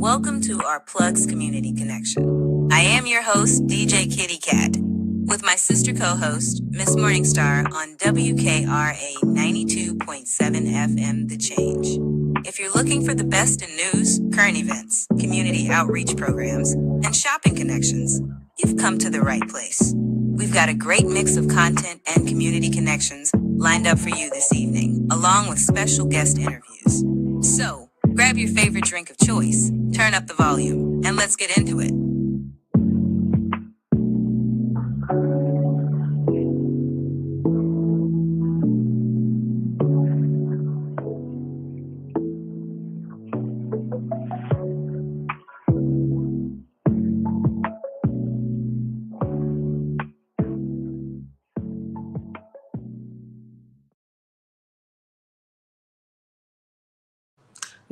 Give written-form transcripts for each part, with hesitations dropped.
Welcome to our Plugs Community Connection. I am your host, DJ Kitty Cat, with my sister co-host, Miss Morningstar on WKRA 92.7 FM The Change. If you're looking for the best in news, current events, community outreach programs, and shopping connections, you've come to the right place. We've got a great mix of content and community connections lined up for you this evening, along with special guest interviews. So, grab your favorite drink of choice, turn up the volume, and let's get into it.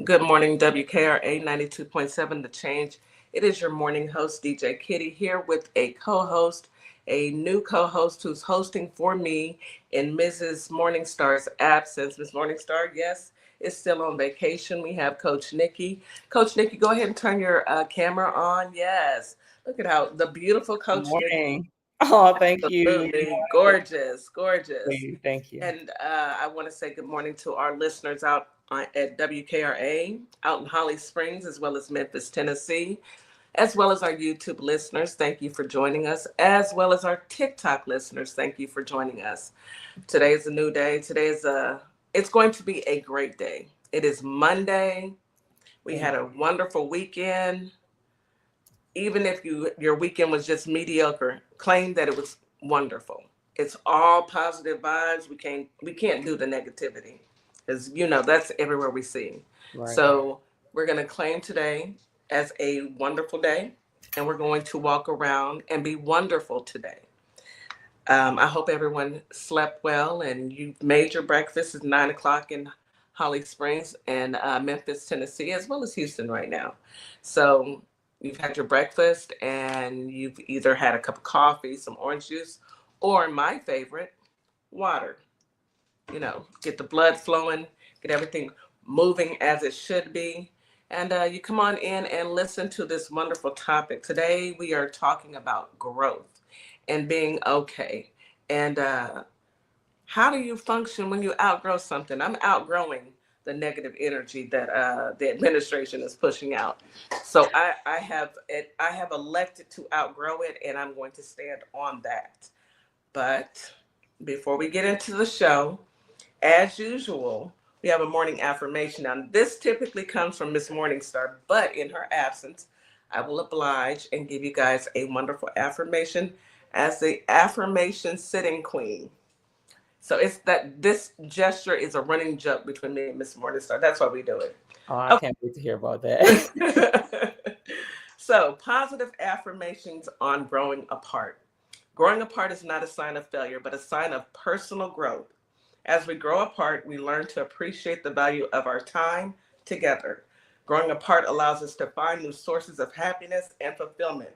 Good morning, WKRA 92.7 The Change. It is your morning host, DJ Kitty, here with a co-host, a new co-host who's hosting for me in Mrs. Morningstar's absence. Ms. Morningstar, yes, is still on vacation. We have Coach Nikki. Coach Nikki, go ahead and turn your camera on. Yes. Look at how the beautiful Coach Nikki. Oh, thank you. Absolutely gorgeous, gorgeous. Thank you. And I want to say good morning to our listeners out at WKRA, out in Holly Springs, as well as Memphis, Tennessee, as well as our YouTube listeners. Thank you for joining us, as well as our TikTok listeners. Thank you for joining us. Today is a new day. It's going to be a great day. It is Monday. We had a wonderful weekend. Even if your weekend was just mediocre, claim that it was wonderful. It's all positive vibes. We can't do the negativity, because that's everywhere we see. Right. So we're going to claim today as a wonderful day, and we're going to walk around and be wonderful today. I hope everyone slept well and you made your breakfast. It's 9 o'clock in Holly Springs and Memphis, Tennessee, as well as Houston right now. So you've had your breakfast and you've either had a cup of coffee, some orange juice, or my favorite, water. Get the blood flowing, get everything moving as it should be. And you come on in and listen to this wonderful topic. Today, we are talking about growth and being okay. And how do you function when you outgrow something? I'm outgrowing the negative energy that the administration is pushing out. So I have elected to outgrow it, and I'm going to stand on that. But before we get into the show, as usual, we have a morning affirmation. Now, this typically comes from Miss Morningstar, but in her absence, I will oblige and give you guys a wonderful affirmation as the affirmation sitting queen. So it's that this gesture is a running joke between me and Miss Morningstar. That's why we do it. Oh, I can't wait to hear about that. So, positive affirmations on growing apart. Growing apart is not a sign of failure, but a sign of personal growth. As we grow apart, we learn to appreciate the value of our time together. Growing apart allows us to find new sources of happiness and fulfillment.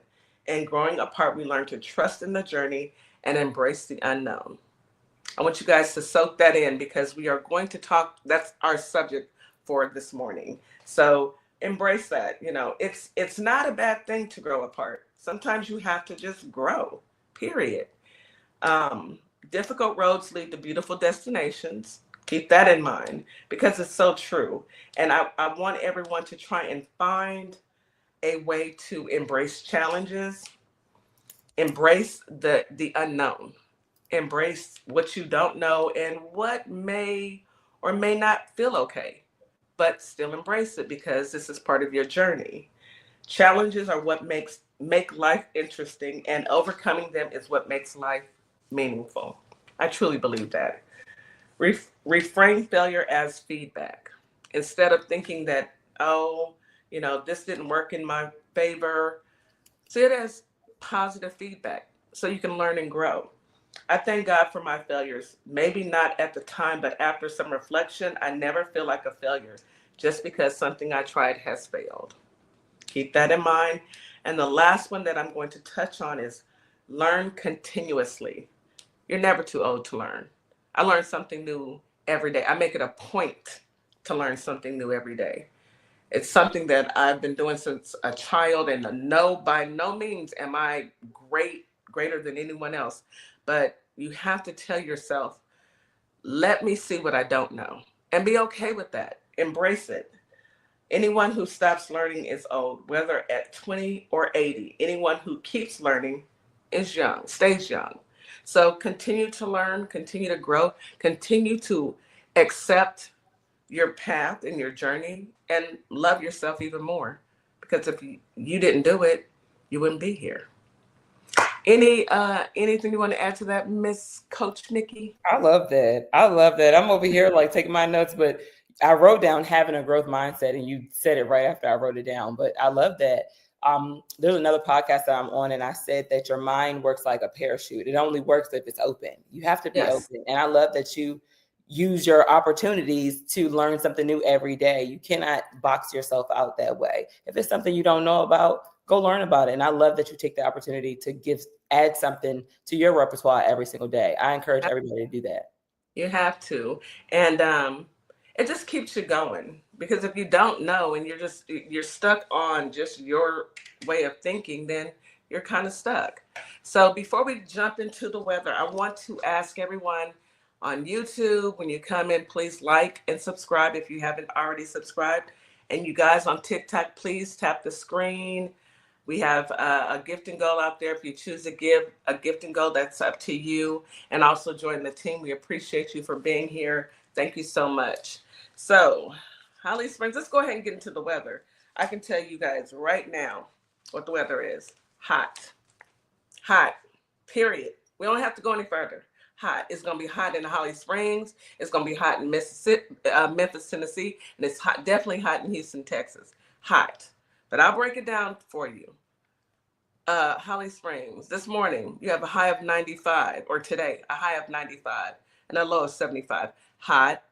And growing apart, we learn to trust in the journey and embrace the unknown. I want you guys to soak that in, because we are going to talk, that's our subject for this morning. So embrace that. It's not a bad thing to grow apart. Sometimes you have to just grow, period. Difficult roads lead to beautiful destinations. Keep that in mind, because it's so true. And I want everyone to try and find a way to embrace challenges, embrace the unknown, embrace what you don't know and what may or may not feel okay, but still embrace it, because this is part of your journey. Challenges are what make life interesting, and overcoming them is what makes life meaningful. I truly believe that. Reframe failure as feedback. Instead of thinking that, this didn't work in my favor, see it as positive feedback so you can learn and grow. I thank God for my failures. Maybe not at the time, but after some reflection, I never feel like a failure just because something I tried has failed. Keep that in mind. And the last one that I'm going to touch on is learn continuously. You're never too old to learn. I learn something new every day. I make it a point to learn something new every day. It's something that I've been doing since a child, and no, by no means am I greater than anyone else. But you have to tell yourself, let me see what I don't know, and be okay with that. Embrace it. Anyone who stops learning is old, whether at 20 or 80. Anyone who keeps learning is young, stays young. So continue to learn, continue to grow, continue to accept your path and your journey, and love yourself even more. Because if you didn't do it, you wouldn't be here. Anything you want to add to that, Miss Coach Nikki? I love that. I love that. I'm over here like taking my notes, but I wrote down having a growth mindset, and you said it right after I wrote it down. But I love that. There's another podcast that I'm on, and I said that your mind works like a parachute. It only works if it's open. You have to be Yes. open. And I love that you use your opportunities to learn something new every day. You cannot box yourself out that way. If it's something you don't know about, go learn about it. And I love that you take the opportunity to add something to your repertoire every single day. I encourage everybody to do that. You have to. And it just keeps you going, because if you don't know and you're stuck on just your way of thinking, then you're kind of stuck. So before we jump into the weather, I want to ask everyone on YouTube, when you come in, please like and subscribe if you haven't already subscribed. And you guys on TikTok, please tap the screen. We have a gift and goal out there. If you choose to give a gift and goal, that's up to you. And also join the team. We appreciate you for being here. Thank you so much. So, Holly Springs, let's go ahead and get into the weather. I can tell you guys right now what the weather is. Hot. Hot. Period. We don't have to go any further. Hot. It's going to be hot in Holly Springs. It's going to be hot in Memphis, Tennessee. And it's hot, definitely hot in Houston, Texas. Hot. But I'll break it down for you. Holly Springs, this morning, you have a high of 95, or today, a high of 95 and a low of 75. Hot.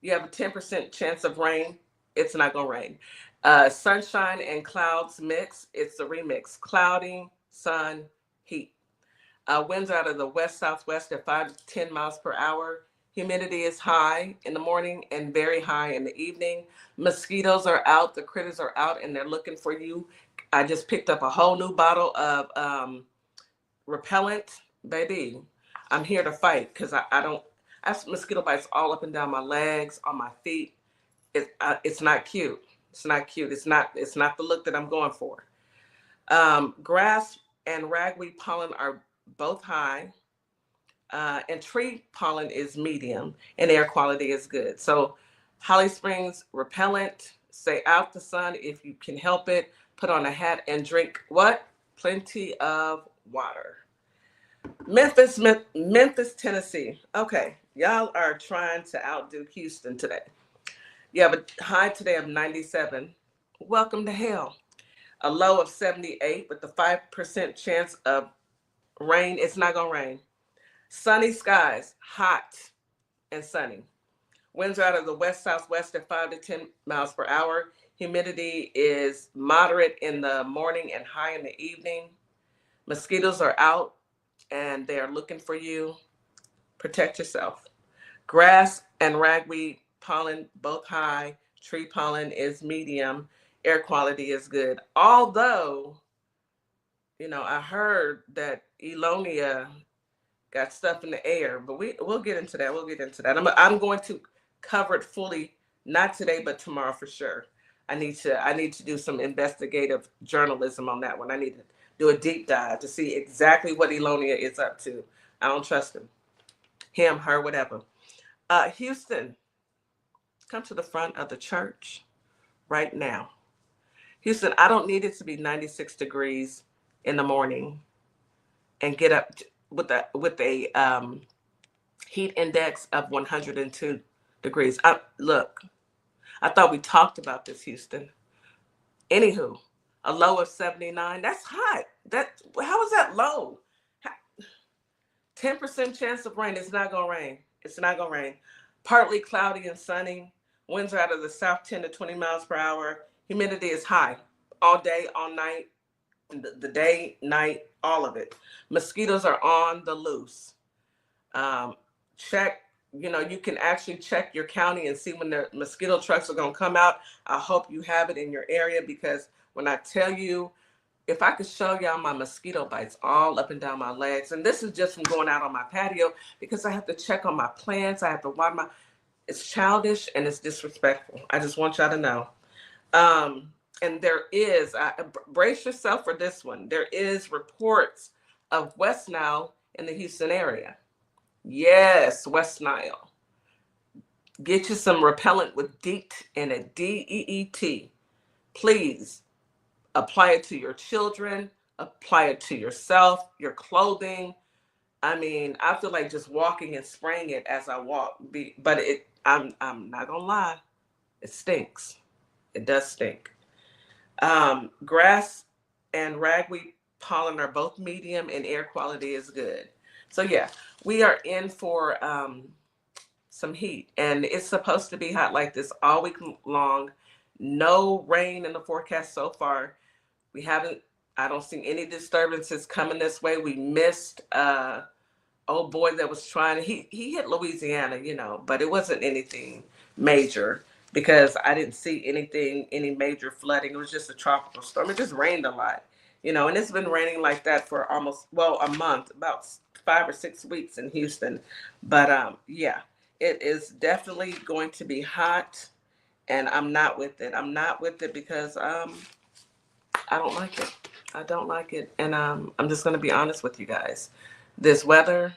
You have a 10% chance of rain. It's not going to rain. Sunshine and clouds mix. It's a remix. Cloudy, sun, heat. Winds out of the west-southwest at 5 to 10 miles per hour. Humidity is high in the morning and very high in the evening. Mosquitoes are out. The critters are out, and they're looking for you. I just picked up a whole new bottle of repellent. Baby, I'm here to fight, because I have mosquito bites all up and down my legs, on my feet. It's not cute. It's not cute. It's not the look that I'm going for. Grass and ragweed pollen are both high. And tree pollen is medium, and air quality is good. So Holly Springs, repellent, stay out the sun if you can help it. Put on a hat and drink what? Plenty of water. Memphis, Tennessee. Okay, y'all are trying to outdo Houston today. You have a high today of 97. Welcome to hell. A low of 78 with the 5% chance of rain. It's not going to rain. Sunny skies, hot and sunny. Winds are out of the west-southwest at 5 to 10 miles per hour. Humidity is moderate in the morning and high in the evening. Mosquitoes are out, and they are looking for you. Protect yourself. Grass and ragweed pollen, both high. Tree pollen is medium. Air quality is good. Although, I heard that Elonia got stuff in the air, but we'll get into that. We'll get into that. I'm going to cover it fully, not today, but tomorrow for sure. I need to do some investigative journalism on that one. I need to do a deep dive to see exactly what Elonia is up to. I don't trust him, her, whatever. Houston, come to the front of the church right now. Houston, I don't need it to be 96 degrees in the morning and get up with a heat index of 102 degrees. Look, I thought we talked about this, Houston. Anywho, a low of 79. That's hot. How is that low? 10% chance of rain. It's not gonna rain. It's not gonna rain. Partly cloudy and sunny. Winds are out of the south 10 to 20 miles per hour. Humidity is high all day, all night. The day, night, all of it. Mosquitoes are on the loose. Check you can actually check your county and see when the mosquito trucks are going to come out. I hope you have it in your area, because when I tell you, if I could show y'all my mosquito bites all up and down my legs, and this is just from going out on my patio, because I have to check on my plants. I have to water it's childish and it's disrespectful. I just want y'all to know. And there is, brace yourself for this one. There is reports of West Nile in the Houston area. Yes, West Nile. Get you some repellent with DEET in it, DEET. Please apply it to your children, apply it to yourself, your clothing. I mean, I feel like just walking and spraying it as I walk. But I'm not gonna lie, it stinks. It does stink. Grass and ragweed pollen are both medium, and air quality is good. So yeah, we are in for some heat, and it's supposed to be hot like this all week long. No rain in the forecast so far. I don't see any disturbances coming this way. We missed old boy that was trying, he hit Louisiana, but it wasn't anything major, because I didn't see any major flooding. It was just a tropical storm. It just rained a lot, and it's been raining like that for almost, a month, about 5 or 6 weeks in Houston. But yeah, it is definitely going to be hot, and I'm not with it. I'm not with it because I don't like it. I don't like it. And I'm just going to be honest with you guys. This weather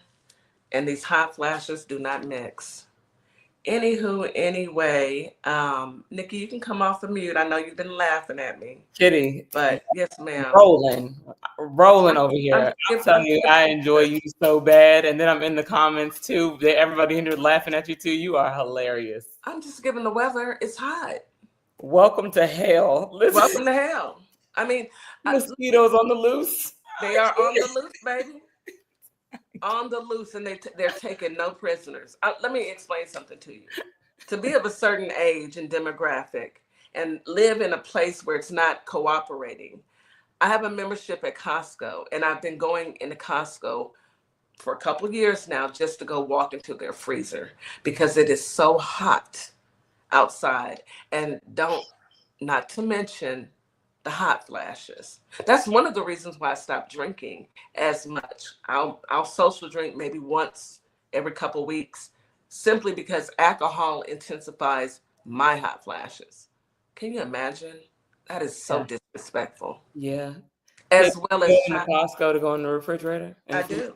and these hot flashes do not mix. Anywho, anyway, Nikki, you can come off the mute. I know you've been laughing at me. Kitty. But yes, ma'am. Rolling over here. I'm telling you, I enjoy you so bad. And then I'm in the comments too. Everybody in here laughing at you too. You are hilarious. I'm just giving the weather. It's hot. Welcome to hell. Listen. Welcome to hell. I mean, mosquitoes on the loose. They are on the loose, baby. On the loose, and they're taking no prisoners. Let me explain something to you. To be of a certain age and demographic and live in a place where it's not cooperating. I have a membership at Costco, and I've been going into Costco for a couple of years now just to go walk into their freezer, because it is so hot outside, and not to mention the hot flashes. That's one of the reasons why I stopped drinking as much. I'll social drink maybe once every couple of weeks, simply because alcohol intensifies my hot flashes. Can you imagine? That is so disrespectful. Yeah. As well as in the Costco to go in the refrigerator. I do.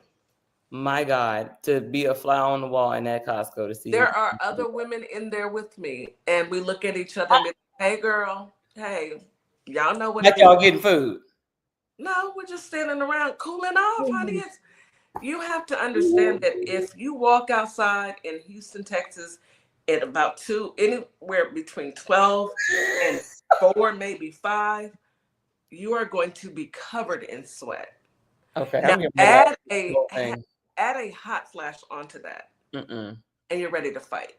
My God, to be a fly on the wall in that Costco to see. There are other women in there with me, and we look at each other and be like, hey girl, hey, y'all know what? Like y'all getting food? No, we're just standing around cooling off, honey. You have to understand that if you walk outside in Houston, Texas, at about anywhere between 12 and 4, maybe 5, you are going to be covered in sweat. Okay. Now, add a hot flash onto that, and you're ready to fight.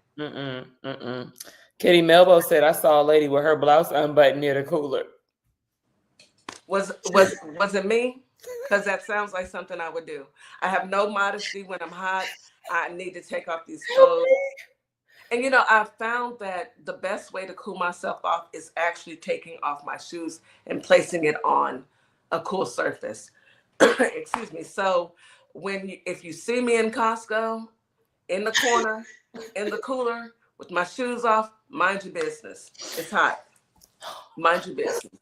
Kitty Melbo said, I saw a lady with her blouse unbuttoned near the cooler. Was it me? Because that sounds like something I would do. I have no modesty when I'm hot. I need to take off these clothes. And I found that the best way to cool myself off is actually taking off my shoes and placing it on a cool surface. Excuse me. So if you see me in Costco, in the corner, in the cooler, with my shoes off, mind your business. It's hot. Mind your business.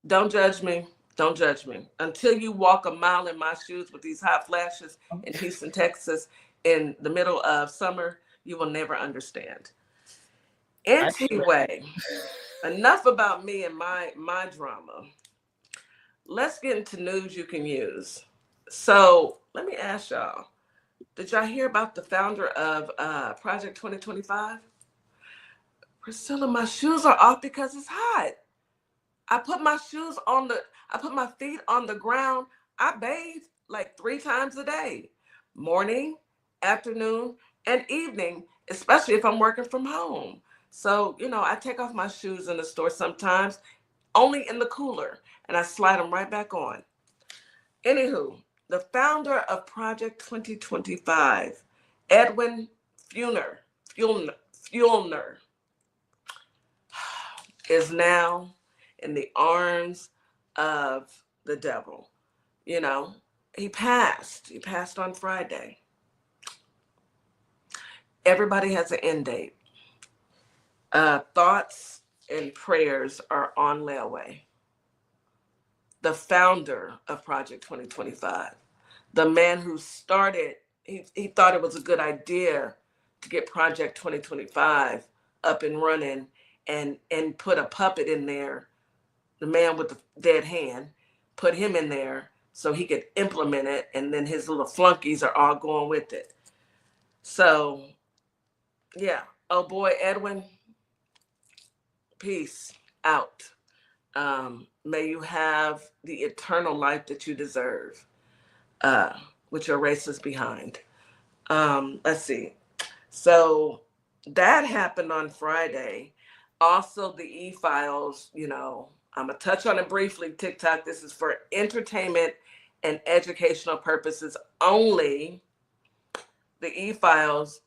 Don't judge me. Don't judge me. Until you walk a mile in my shoes with these hot flashes in Houston, Texas, in the middle of summer, you will never understand. Anyway, enough about me and my drama. Let's get into news you can use. So let me ask y'all, did y'all hear about the founder of Project 2025? Priscilla, my shoes are off because it's hot. I put my feet on the ground. I bathe like 3 times a day, morning, afternoon, and evening, especially if I'm working from home. So, I take off my shoes in the store sometimes, only in the cooler, and I slide them right back on. Anywho, the founder of Project 2025, Edwin Fuellner is now in the arms of the devil. You know, he passed. He passed on Friday. Everybody has an end date. Thoughts and prayers are on layaway. The founder of Project 2025, the man who started, he thought it was a good idea to get Project 2025 up and running and put a puppet in there, the man with the dead hand, put him in there so he could implement it, and then his little flunkies are all going with it. So, yeah. Oh boy, Edwin, peace out. May you have the eternal life that you deserve, with your races behind. Let's see. So that happened on Friday. Also, the e-files, you know, I'm going to touch on it briefly. TikTok, this is for entertainment and educational purposes only. The e-files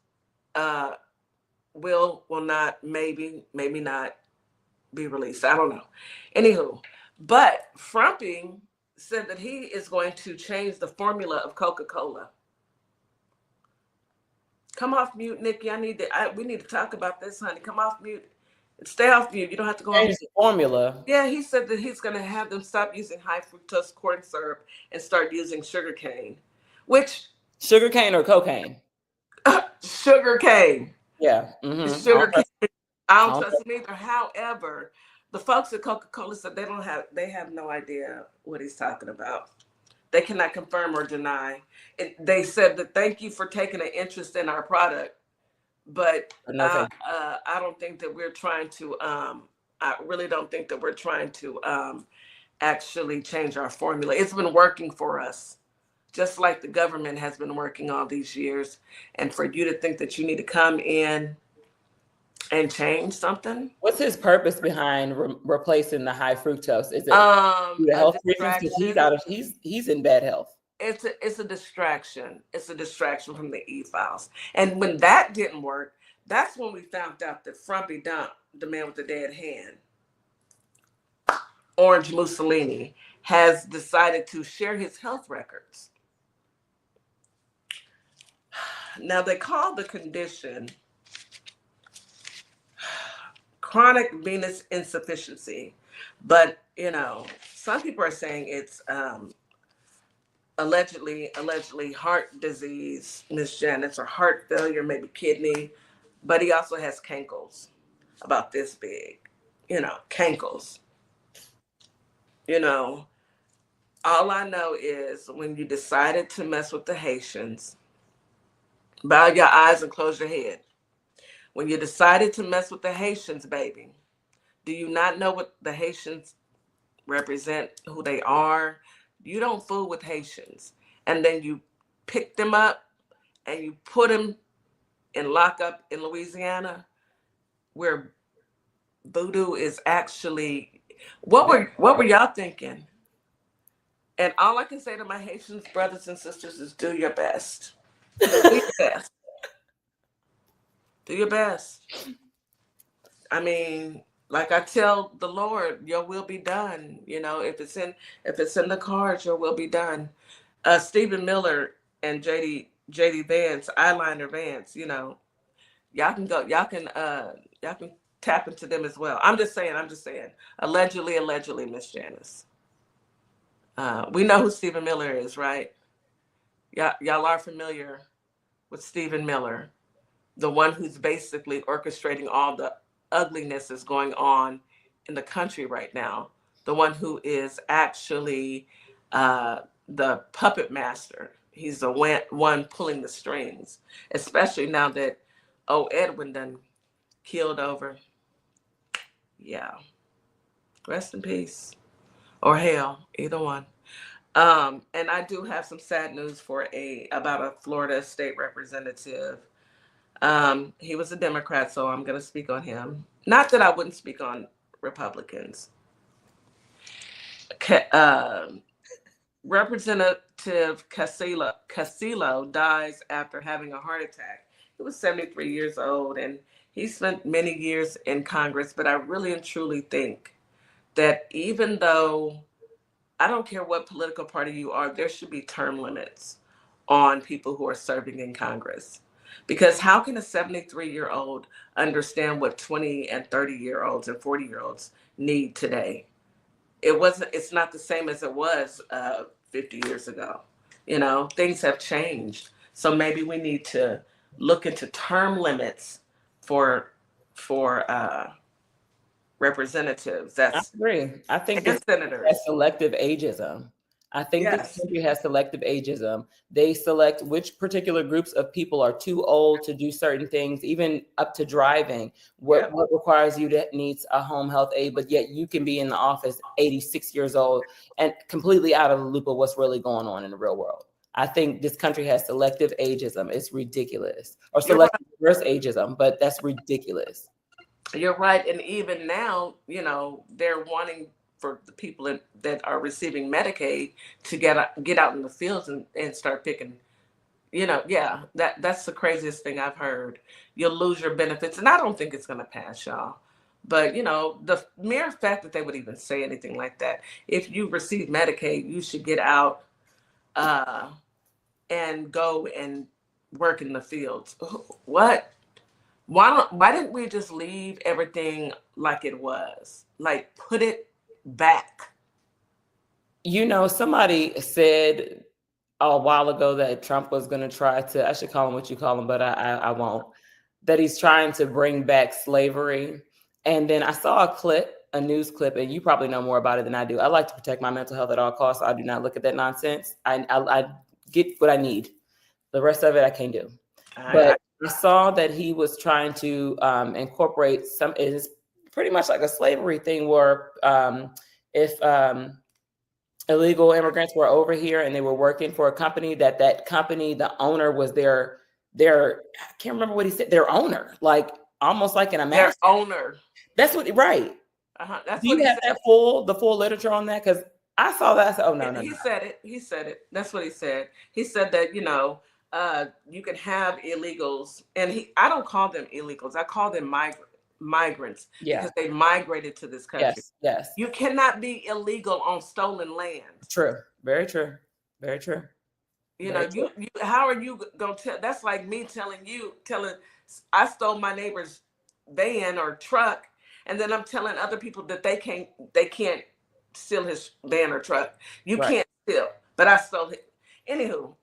will not, maybe not be released. I don't know. Anywho, but Frumpy said that he is going to change the formula of Coca-Cola. Come off mute, Nikki. We need to talk about this, honey. Come off mute. Stay off mute. You don't have to go on mute. Change the formula. Yeah, he said that he's going to have them stop using high fructose corn syrup and start using sugar cane. Which Sugar cane or cocaine? Sugar cane. Yeah. Sugar cane. I don't trust him either. However, the folks at Coca-Cola said they have no idea what he's talking about. They cannot confirm or deny. They said that thank you for taking an interest in our product, but I don't think that we're trying to. I really don't think that we're trying to actually change our formula. It's been working for us, just like the government has been working all these years. And for you to think that you need to come in and change something. What's his purpose behind replacing the high fructose? Is it the health reasons? Because he's in bad health. It's a distraction. It's a distraction from the e-files. And when that didn't work, that's when we found out that Frumpy Dump, the man with the dead hand, Orange Mussolini, has decided to share his health records. Now they call the condition chronic venous insufficiency, but you know, some people are saying it's allegedly heart disease, Miss Janice, or heart failure, maybe kidney, but he also has cankles about this big, you know, cankles. You know, all I know is when you decided to mess with the Haitians, bow your eyes and close your head. When you decided to mess with the Haitians, baby, do you not know what the Haitians represent, who they are? You don't fool with Haitians. And then you pick them up and you put them in lockup in Louisiana, where voodoo is actually, what were y'all thinking? And all I can say to my Haitian brothers and sisters is do your best. Do your best. Do your best. I mean, like I tell the Lord, your will be done. You know, if it's in the cards, your will be done. Stephen Miller and JD Vance, eyeliner Vance, you know, y'all can tap into them as well. I'm just saying. Allegedly, Miss Janice. We know who Stephen Miller is, right? Y'all are familiar with Stephen Miller, the one who's basically orchestrating all the ugliness that's going on in the country right now, the one who is actually the puppet master. He's the one pulling the strings, especially now that Edwin done killed over. Yeah. Rest in peace. Or hell, either one. And I do have some sad news about a Florida state representative. He was a Democrat, so I'm going to speak on him. Not that I wouldn't speak on Republicans. Representative Casillo dies after having a heart attack. He was 73 years old, and he spent many years in Congress. But I really and truly think that even though I don't care what political party you are, there should be term limits on people who are serving in Congress. Because how can a 73-year-old understand what 20 and 30-year-olds and 40-year-olds need today? It's not the same as it was 50 years ago. Things have changed. So maybe we need to look into term limits for representatives. I agree. I think this senators has selective ageism. I think this country has selective ageism. They select which particular groups of people are too old to do certain things, even up to driving. What requires you to needs a home health aide, but yet you can be in the office 86 years old and completely out of the loop of what's really going on in the real world. I think this country has selective ageism. It's ridiculous. Or selective reverse ageism, but that's ridiculous. You're right. And even now, they're wanting for the people that are receiving Medicaid to get out in the fields and start picking, that's the craziest thing I've heard. You'll lose your benefits. And I don't think it's going to pass, y'all. But, the mere fact that they would even say anything like that, if you receive Medicaid, you should get out and go and work in the fields. What? Why didn't we just leave everything like it was? Like, put it back. Somebody said a while ago that Trump was going to try to, I should call him what you call him, but I won't, that he's trying to bring back slavery. And then I saw a news clip, and you probably know more about it than I do. I like to protect my mental health at all costs. So I do not look at that nonsense. I get what I need. The rest of it I can't do. But I saw that he was trying to incorporate it's pretty much like a slavery thing where if illegal immigrants were over here and they were working for a company, that company, the owner was their I can't remember what he said, their owner, like almost like an American. Their owner. That's what, right. That's Do you have that the full literature on that? Because I saw that. I said, oh, no. He said it. That's what he said. He said that, you can have illegals, and I don't call them illegals. I call them migrants because they migrated to this country. Yes. You cannot be illegal on stolen land. True. Very true. Very true. How are you going to tell? That's like me telling I stole my neighbor's van or truck, and then I'm telling other people that they can't steal his van or truck. You can't steal, but I stole it. Anywho.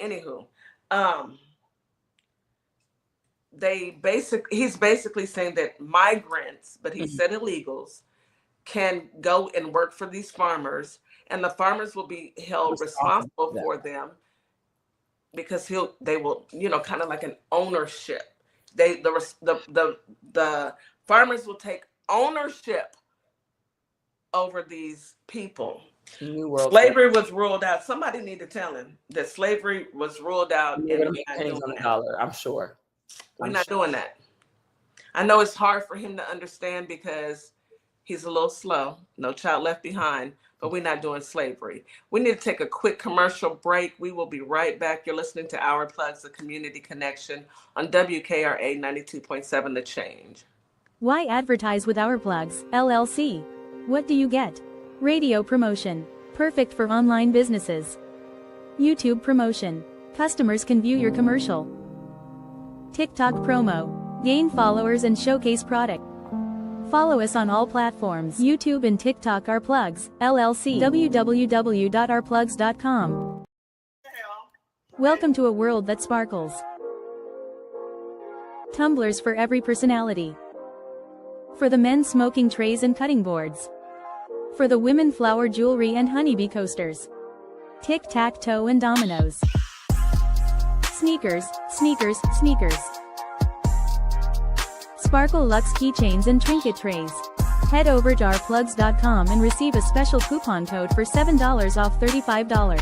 He's basically saying that migrants, but he said illegals, can go and work for these farmers, and the farmers will be held responsible for them because they will, kind of like an ownership. The farmers will take ownership over these people. Slavery was ruled out. Somebody need to tell him that slavery was ruled out. I'm sure. We're not doing that. I know it's hard for him to understand because he's a little slow. No Child Left Behind, but we're not doing slavery. We need to take a quick commercial break. We will be right back. You're listening to Our Plugs, the Community Connection on WKRA 92.7 The Change. Why advertise with Our Plugs, LLC? What do you get? Radio promotion, perfect for online businesses. YouTube promotion, customers can view your commercial. TikTok promo, gain followers and showcase product. Follow us on all platforms, YouTube and TikTok. Our Plugs, LLC, www.ourplugs.com. Welcome to a world that sparkles. Tumblers for every personality. For the men, smoking trays and cutting boards. For the women, flower jewelry and honeybee coasters. Tic-tac-toe and dominoes. Sneakers. Sparkle Luxe keychains and trinket trays. Head over to ourplugs.com and receive a special coupon code for $7 off $35.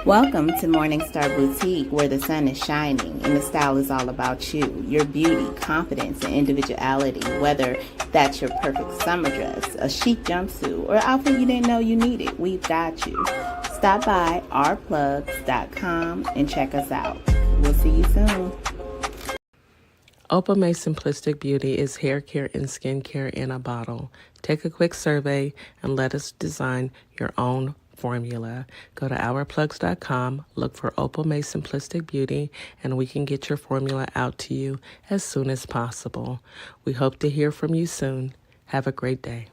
Welcome to Morningstar Boutique, where the sun is shining and the style is all about you, your beauty, confidence, and individuality. Whether that's your perfect summer dress, a chic jumpsuit, or outfit you didn't know you needed, we've got you. Stop by ourplugs.com and check us out. We'll see you soon. Opal May Simplistic Beauty is hair care and skincare in a bottle. Take a quick survey and let us design your own formula. Go to ourplugs.com, look for Opal May Simplistic Beauty, and we can get your formula out to you as soon as possible. We hope to hear from you soon. Have a great day.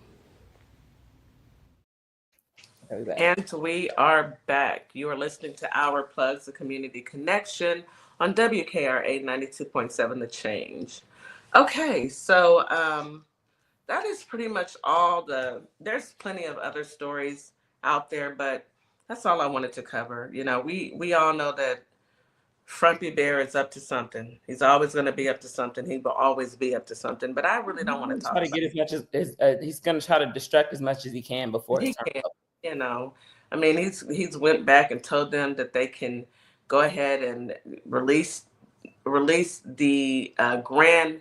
And we are back. You are listening to Our Plugs, the Community Connection on WKRA 92.7 The Change. Okay, so that is pretty much all there's plenty of other stories out there, but that's all I wanted to cover. You know, we all know that Frumpy Bear is up to something. He's always going to be up to something. He will always be up to something, but I really don't want to talk about it. Get as much as he's going to try to distract as much as he can before he can. You know, I mean, he's went back and told them that they can go ahead and release the grand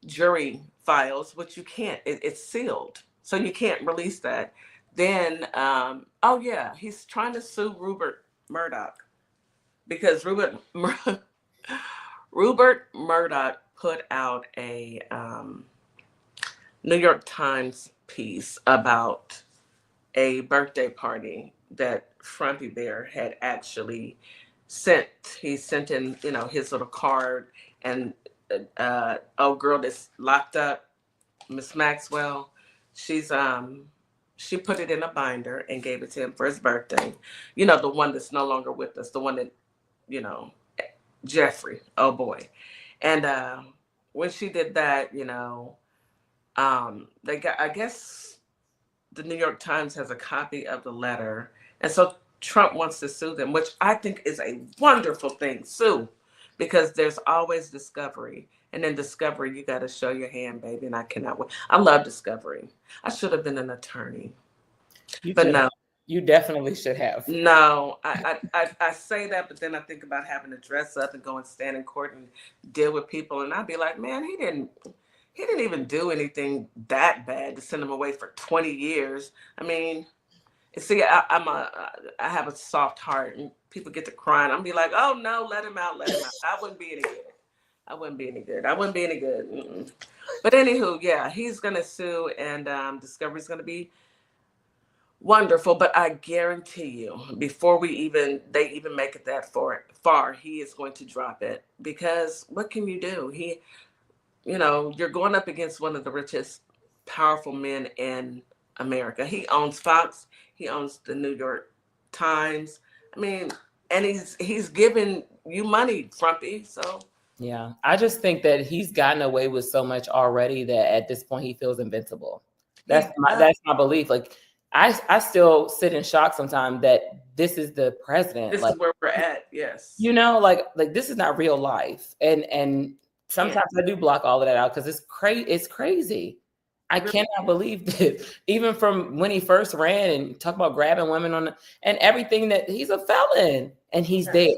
jury files, which you can't. It's sealed, so you can't release that. Then, oh yeah, he's trying to sue Rupert Murdoch because Rupert Murdoch put out a New York Times piece about a birthday party that Frumpy Bear had actually sent. He sent in, you know, his little card, and old girl that's locked up, Miss Maxwell, she put it in a binder and gave it to him for his birthday. You know, the one that's no longer with us, the one that, you know, Jeffrey, oh boy. And when she did that, you know, they got, I guess the New York Times has a copy of the letter. And so Trump wants to sue them, which I think is a wonderful thing. Sue, because there's always discovery. And in discovery, you got to show your hand, baby. And I cannot wait. I love discovery. I should have been an attorney. But no. You definitely should have. No, I say that, but then I think about having to dress up and go and stand in court and deal with people. And I'd be like, man, he didn't even do anything that bad to send him away for 20 years. I mean, see, I have a soft heart, and people get to crying. I'm be like, oh no, let him out. I wouldn't be any good. Mm-mm. But anywho, yeah, he's gonna sue, and Discovery's gonna be wonderful. But I guarantee you, before they even make it that far, he is going to drop it, because what can you do? You know, you're going up against one of the richest, powerful men in America. He owns Fox. He owns the New York Times. I mean, and he's giving you money, Frumpy. So yeah, I just think that he's gotten away with so much already that at this point he feels invincible. That's my belief. Like I still sit in shock sometimes that this is the president. This is where we're at. Yes. You know, like this is not real life, and sometimes I do block all of that out because it's crazy. I cannot believe this. Even from when he first ran and talk about grabbing women and everything, that he's a felon and he's there.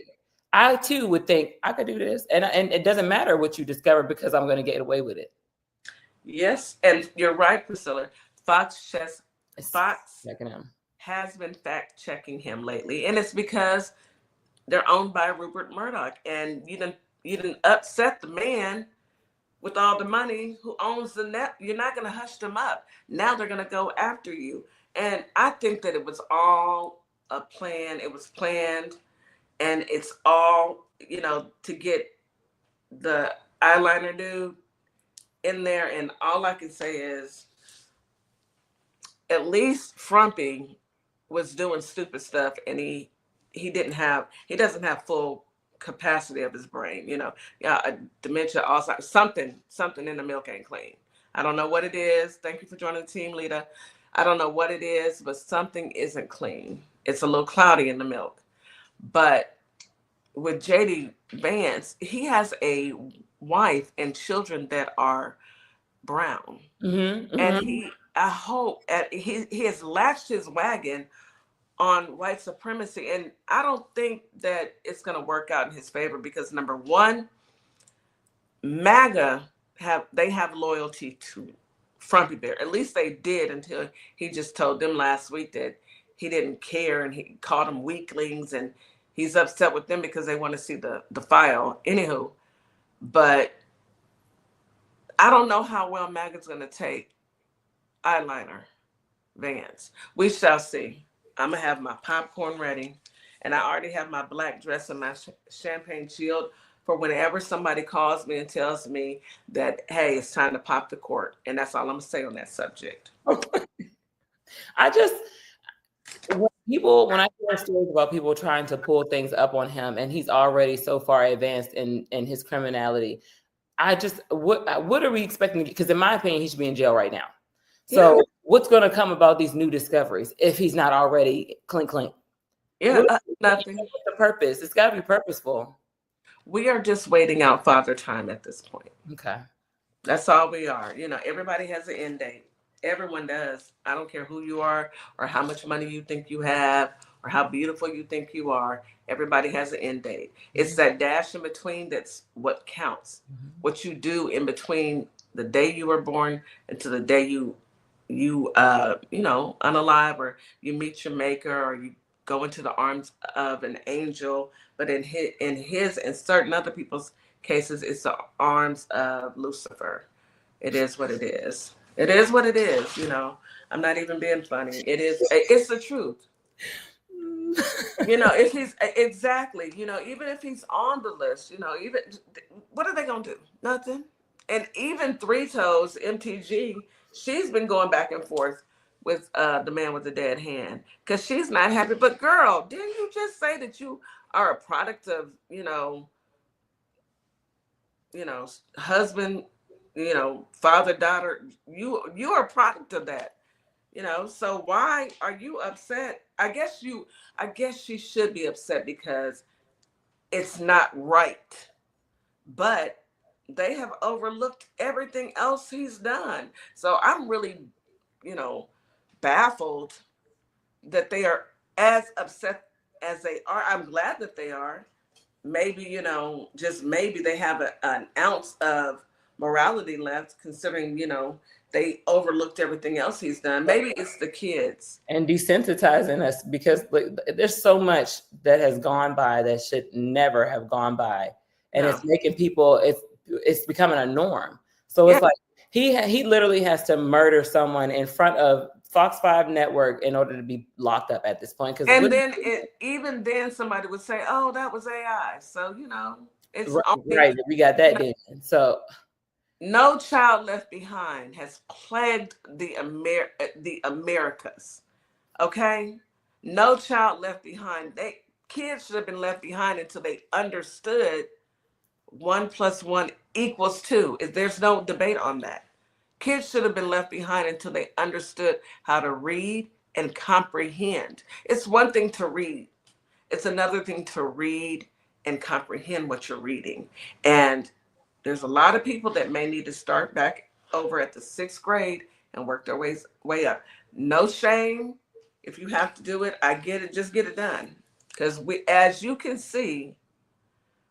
I too would think I could do this, and it doesn't matter what you discover because I'm going to get away with it. Yes, and you're right, Priscilla. Fox has been fact checking him lately, and it's because they're owned by Rupert Murdoch, and you didn't upset the man with all the money who owns the net. You're not going to hush them up. Now they're going to go after you. And I think that it was all a plan. It was planned, and it's all, you know, to get the eyeliner dude in there. And all I can say is, at least Frumpy was doing stupid stuff, and he doesn't have full capacity of his brain, you know, dementia, Alzheimer's, something in the milk ain't clean. I don't know what it is. Thank you for joining the team, Lita. I don't know what it is, but something isn't clean. It's a little cloudy in the milk. But with JD Vance, he has a wife and children that are brown. Mm-hmm, and I hope he has latched his wagon on white supremacy. And I don't think that it's going to work out in his favor, because number one, MAGA have loyalty to Frumpy Bear. At least they did, until he just told them last week that he didn't care, and he called them weaklings, and he's upset with them because they want to see the file. Anywho, but I don't know how well Megan's going to take eyeliner Vans. We shall see. I'm going to have my popcorn ready, and I already have my black dress and my champagne shield for whenever somebody calls me and tells me that, hey, it's time to pop the cork. And that's all I'm going to say on that subject. When I hear stories about people trying to pull things up on him, and he's already so far advanced in his criminality, what are we expecting? Because in my opinion, he should be in jail right now. So what's going to come about these new discoveries if he's not already clean? Yeah, nothing. What's the purpose? It's got to be purposeful. We are just waiting out Father Time at this point. Okay. That's all we are. You know, everybody has an end date. Everyone does. I don't care who you are or how much money you think you have or how beautiful you think you are. Everybody has an end date. It's that dash in between that's what counts. What you do in between the day you were born and to the day you unalive, or you meet your maker, or you go into the arms of an angel. But in his and certain other people's cases, it's the arms of Lucifer. It is what it is. It is what it is. You know, I'm not even being funny. It's the truth. You know, if he's exactly, you know, even if he's on the list, you know, even what are they gonna do? Nothing. And even Three Toes, MTG, she's been going back and forth with the man with the dead hand because she's not happy. But girl, didn't you just say that you are a product of, husband, father, daughter? You are a product of that. So why are you upset? I guess she should be upset because it's not right. But they have overlooked everything else he's done. So I'm really, baffled that they are as upset as they are. I'm glad that they are. Maybe, just maybe they have an ounce of morality left, considering, they overlooked everything else he's done. Maybe it's the kids. And desensitizing us, because there's so much that has gone by that should never have gone by. And it's making people, it's becoming a norm. So it's like he literally has to murder someone in front of Fox 5 network in order to be locked up at this point. And then even then somebody would say, oh, that was AI. So, it's right. We got that then. So No Child Left Behind has plagued the Americas. Okay? No Child Left Behind. Kids should have been left behind until they understood 1 + 1 = 2. There's no debate on that. Kids should have been left behind until they understood how to read and comprehend. It's one thing to read. It's another thing to read and comprehend what you're reading. And there's a lot of people that may need to start back over at the 6th grade and work their way up. No shame. If you have to do it, I get it. Just get it done. Because as you can see,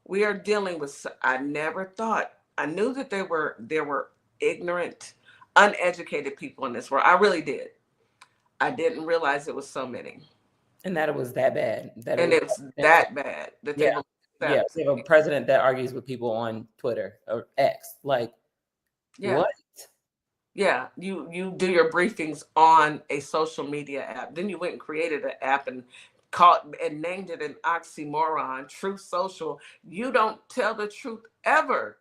we are dealing with, I knew that there were ignorant, uneducated people in this world. I really did. I didn't realize it was so many. And that it was that bad. It's that bad. That they we have a president that argues with people on Twitter or X. Like, what? Yeah, you do your briefings on a social media app. Then you went and created an app and named it an oxymoron, Truth Social. You don't tell the truth ever.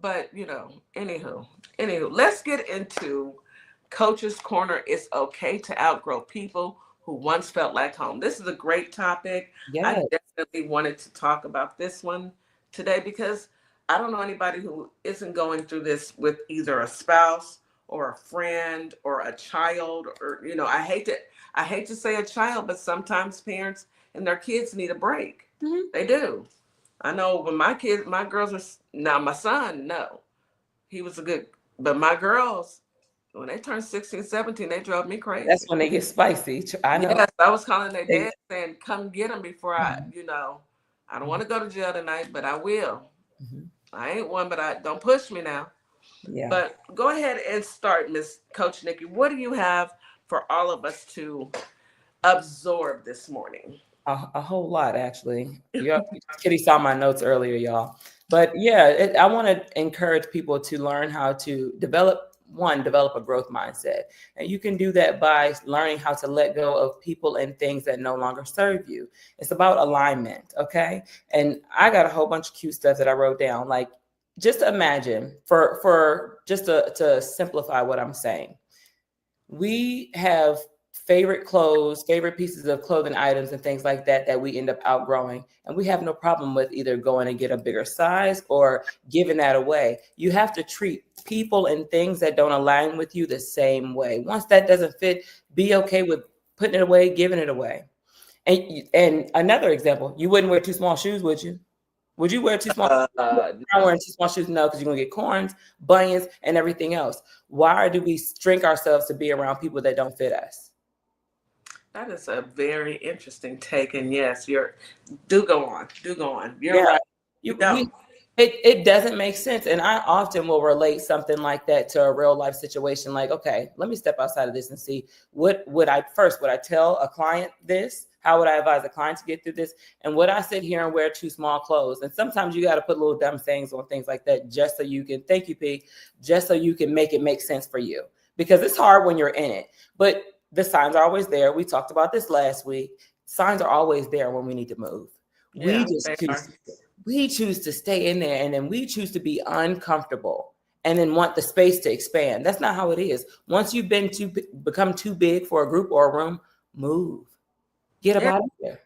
But, anywho, let's get into Coach's Corner. It's okay to outgrow people who once felt like home. This is a great topic. Yes. I definitely wanted to talk about this one today because I don't know anybody who isn't going through this with either a spouse or a friend or a child, or, I hate to say a child, but sometimes parents and their kids need a break. Mm-hmm. They do. I know when my girls are, now my son, no, he was but my girls, when they turned 16, 17, they drove me crazy. That's when they get spicy. I know. Yes, I was calling their dad saying, come get them before I don't want to go to jail tonight, but I will. Mm-hmm. I ain't one, but don't push me now. Yeah. But go ahead and start, Miss Coach Nikki. What do you have for all of us to absorb this morning? A whole lot, actually. Kitty saw my notes earlier, y'all. But yeah, I want to encourage people to learn how to develop a growth mindset. And you can do that by learning how to let go of people and things that no longer serve you. It's about alignment, okay? And I got a whole bunch of cute stuff that I wrote down. Like, just imagine, for just to simplify what I'm saying, we have favorite clothes, favorite pieces of clothing items and things like that we end up outgrowing. And we have no problem with either going and get a bigger size or giving that away. You have to treat people and things that don't align with you the same way. Once that doesn't fit, be okay with putting it away, giving it away. And another example, you wouldn't wear too small shoes, would you? Would you wear too small? I'm wearing too small shoes? No, because you're gonna get corns, bunions, and everything else. Why do we shrink ourselves to be around people that don't fit us? That is a very interesting take, and yes, do go on. You're right. It doesn't make sense, and I often will relate something like that to a real life situation. Like, okay, let me step outside of this and see would I tell a client this? How would I advise a client to get through this? And would I sit here and wear too small clothes? And sometimes you got to put little dumb things on things like that just so you can, thank you, P, just so you can make it make sense for you, because it's hard when you're in it. But the signs are always there. We talked about this last week. Signs are always there when we need to move. Yeah, We choose to stay in there, and then we choose to be uncomfortable and then want the space to expand. That's not how it is. Once you've become too big for a group or a room, move. Get up out of there.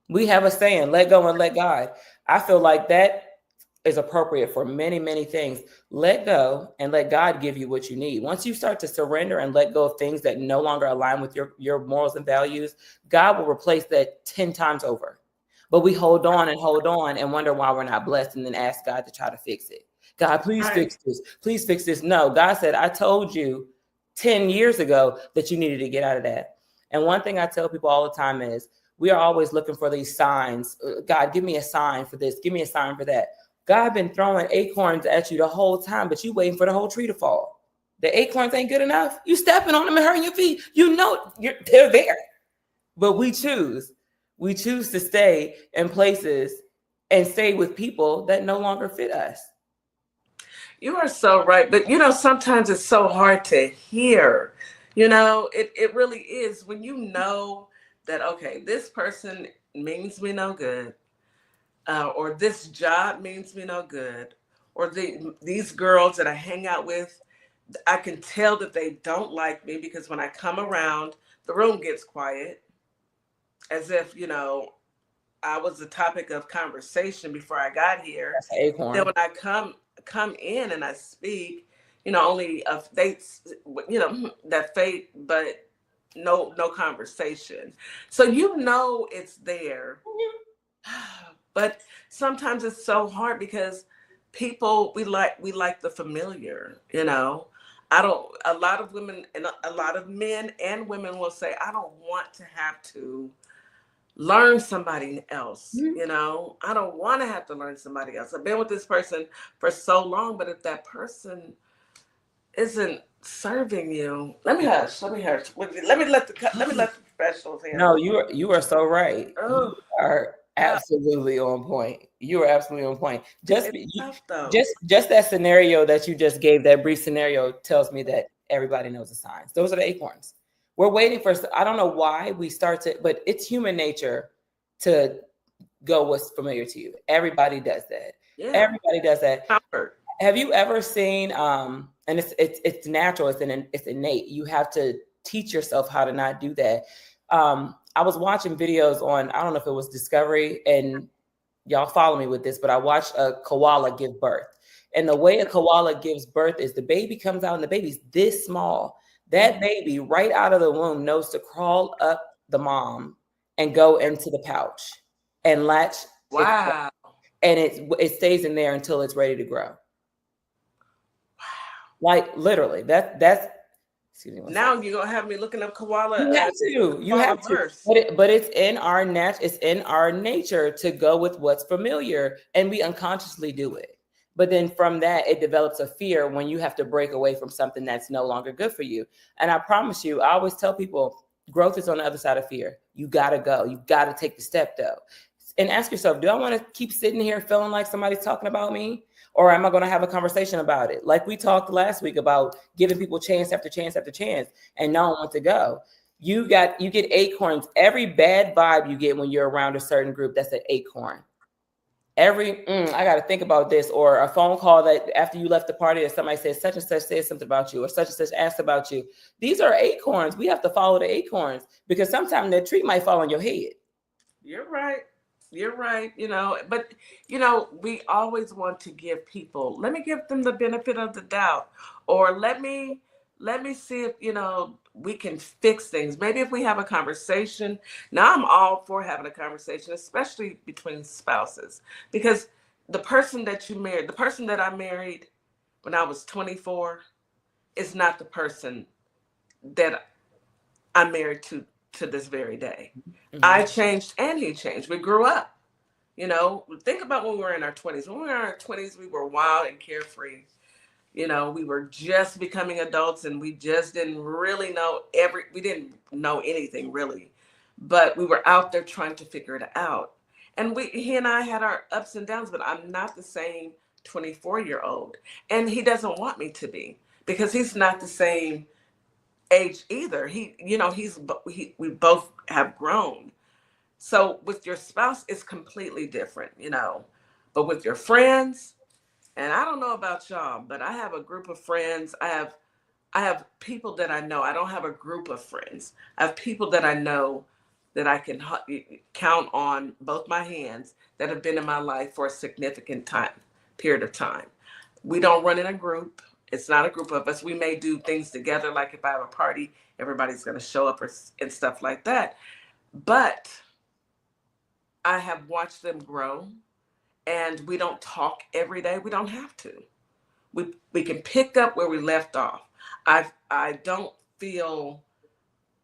We have a saying, let go and let God. I feel like that is appropriate for many, many things. Let go and let God give you what you need. Once you start to surrender and let go of things that no longer align with your morals and values, God will replace that 10 times over. But we hold on and wonder why we're not blessed, and then ask God to try to fix it. God, please fix this. Please fix this. No, God said, I told you 10 years ago that you needed to get out of that. And one thing I tell people all the time is, we are always looking for these signs. God, give me a sign for this. Give me a sign for that. God been throwing acorns at you the whole time, but you waiting for the whole tree to fall. The acorns ain't good enough. You stepping on them and hurting your feet. You know they're there. But we choose to stay in places and stay with people that no longer fit us. You are so right. But, sometimes it's so hard to hear. It really is when you know that, okay, this person means me no good. Or this job means me no good, or these girls that I hang out with, I can tell that they don't like me, because when I come around, the room gets quiet, as if, I was the topic of conversation before I got here. Then when I come in and I speak, only that fate, but no conversation. So it's there. But sometimes it's so hard because people, we like the familiar, A lot of women and a lot of men and women will say, I don't want to have to learn somebody else. I don't want to have to learn somebody else. I've been with this person for so long, but if that person isn't serving you, let me hush. Let me let the professionals handle. No, you are so right. Oh. You are absolutely on point. You are absolutely on point. Just that scenario that you just gave, that brief scenario, tells me that everybody knows the signs. Those are the acorns. We're waiting for, I don't know why we start to, but it's human nature to go what's familiar to you. Everybody does that. Yeah. Everybody does that. Comfort. Have you ever seen, and it's natural, it's innate. You have to teach yourself how to not do that. I was watching videos on, I don't know if it was Discovery, and y'all follow me with this, but I watched a koala give birth. And the way a koala gives birth is the baby comes out and the baby's this small. That baby right out of the womb knows to crawl up the mom and go into the pouch and latch. Wow. And it stays in there until it's ready to grow. Wow. Like literally, that's excuse me. Now you're gonna have me looking up koala. You have to. But it's in our nature to go with what's familiar, and we unconsciously do it. But then from that, it develops a fear when you have to break away from something that's no longer good for you. And I promise you, I always tell people, Growth is on the other side of fear. You got to go. You got to take the step though. And ask yourself, do I want to keep sitting here feeling like somebody's talking about me? Or am I going to have a conversation about it? Like we talked last week about giving people chance after chance after chance and knowing when to go. You get acorns. Every bad vibe you get when you're around a certain group, that's an acorn. I got to think about this, or a phone call that after you left the party that somebody says such and such said something about you, or such and such asked about you. These are acorns. We have to follow the acorns because sometimes that tree might fall on your head. You're right. You're right. But we always want to give people, let me give them the benefit of the doubt, or let me see if, we can fix things. Maybe if we have a conversation. Now I'm all for having a conversation, especially between spouses, because the person that you married, the person that I married when I was 24 is not the person that I'm married to this very day. Mm-hmm. I changed and he changed. We grew up. Think about when we were in our 20s. When we were in our 20s, we were wild and carefree. We were just becoming adults and we just didn't really know we didn't know anything really, but we were out there trying to figure it out. And he and I had our ups and downs, but I'm not the same 24-year-old. And he doesn't want me to be, because he's not the same age either. We both have grown. So with your spouse, it's completely different, but with your friends, and I don't know about y'all, but I have a group of friends. I have people that I know. I don't have a group of friends. I have people that I know that I can count on both my hands that have been in my life for a significant period of time. We don't run in a group. It's not a group of us. We may do things together, like if I have a party, everybody's going to show up and stuff like that. But I have watched them grow. And we don't talk every day. We don't have to. We can pick up where we left off. I don't feel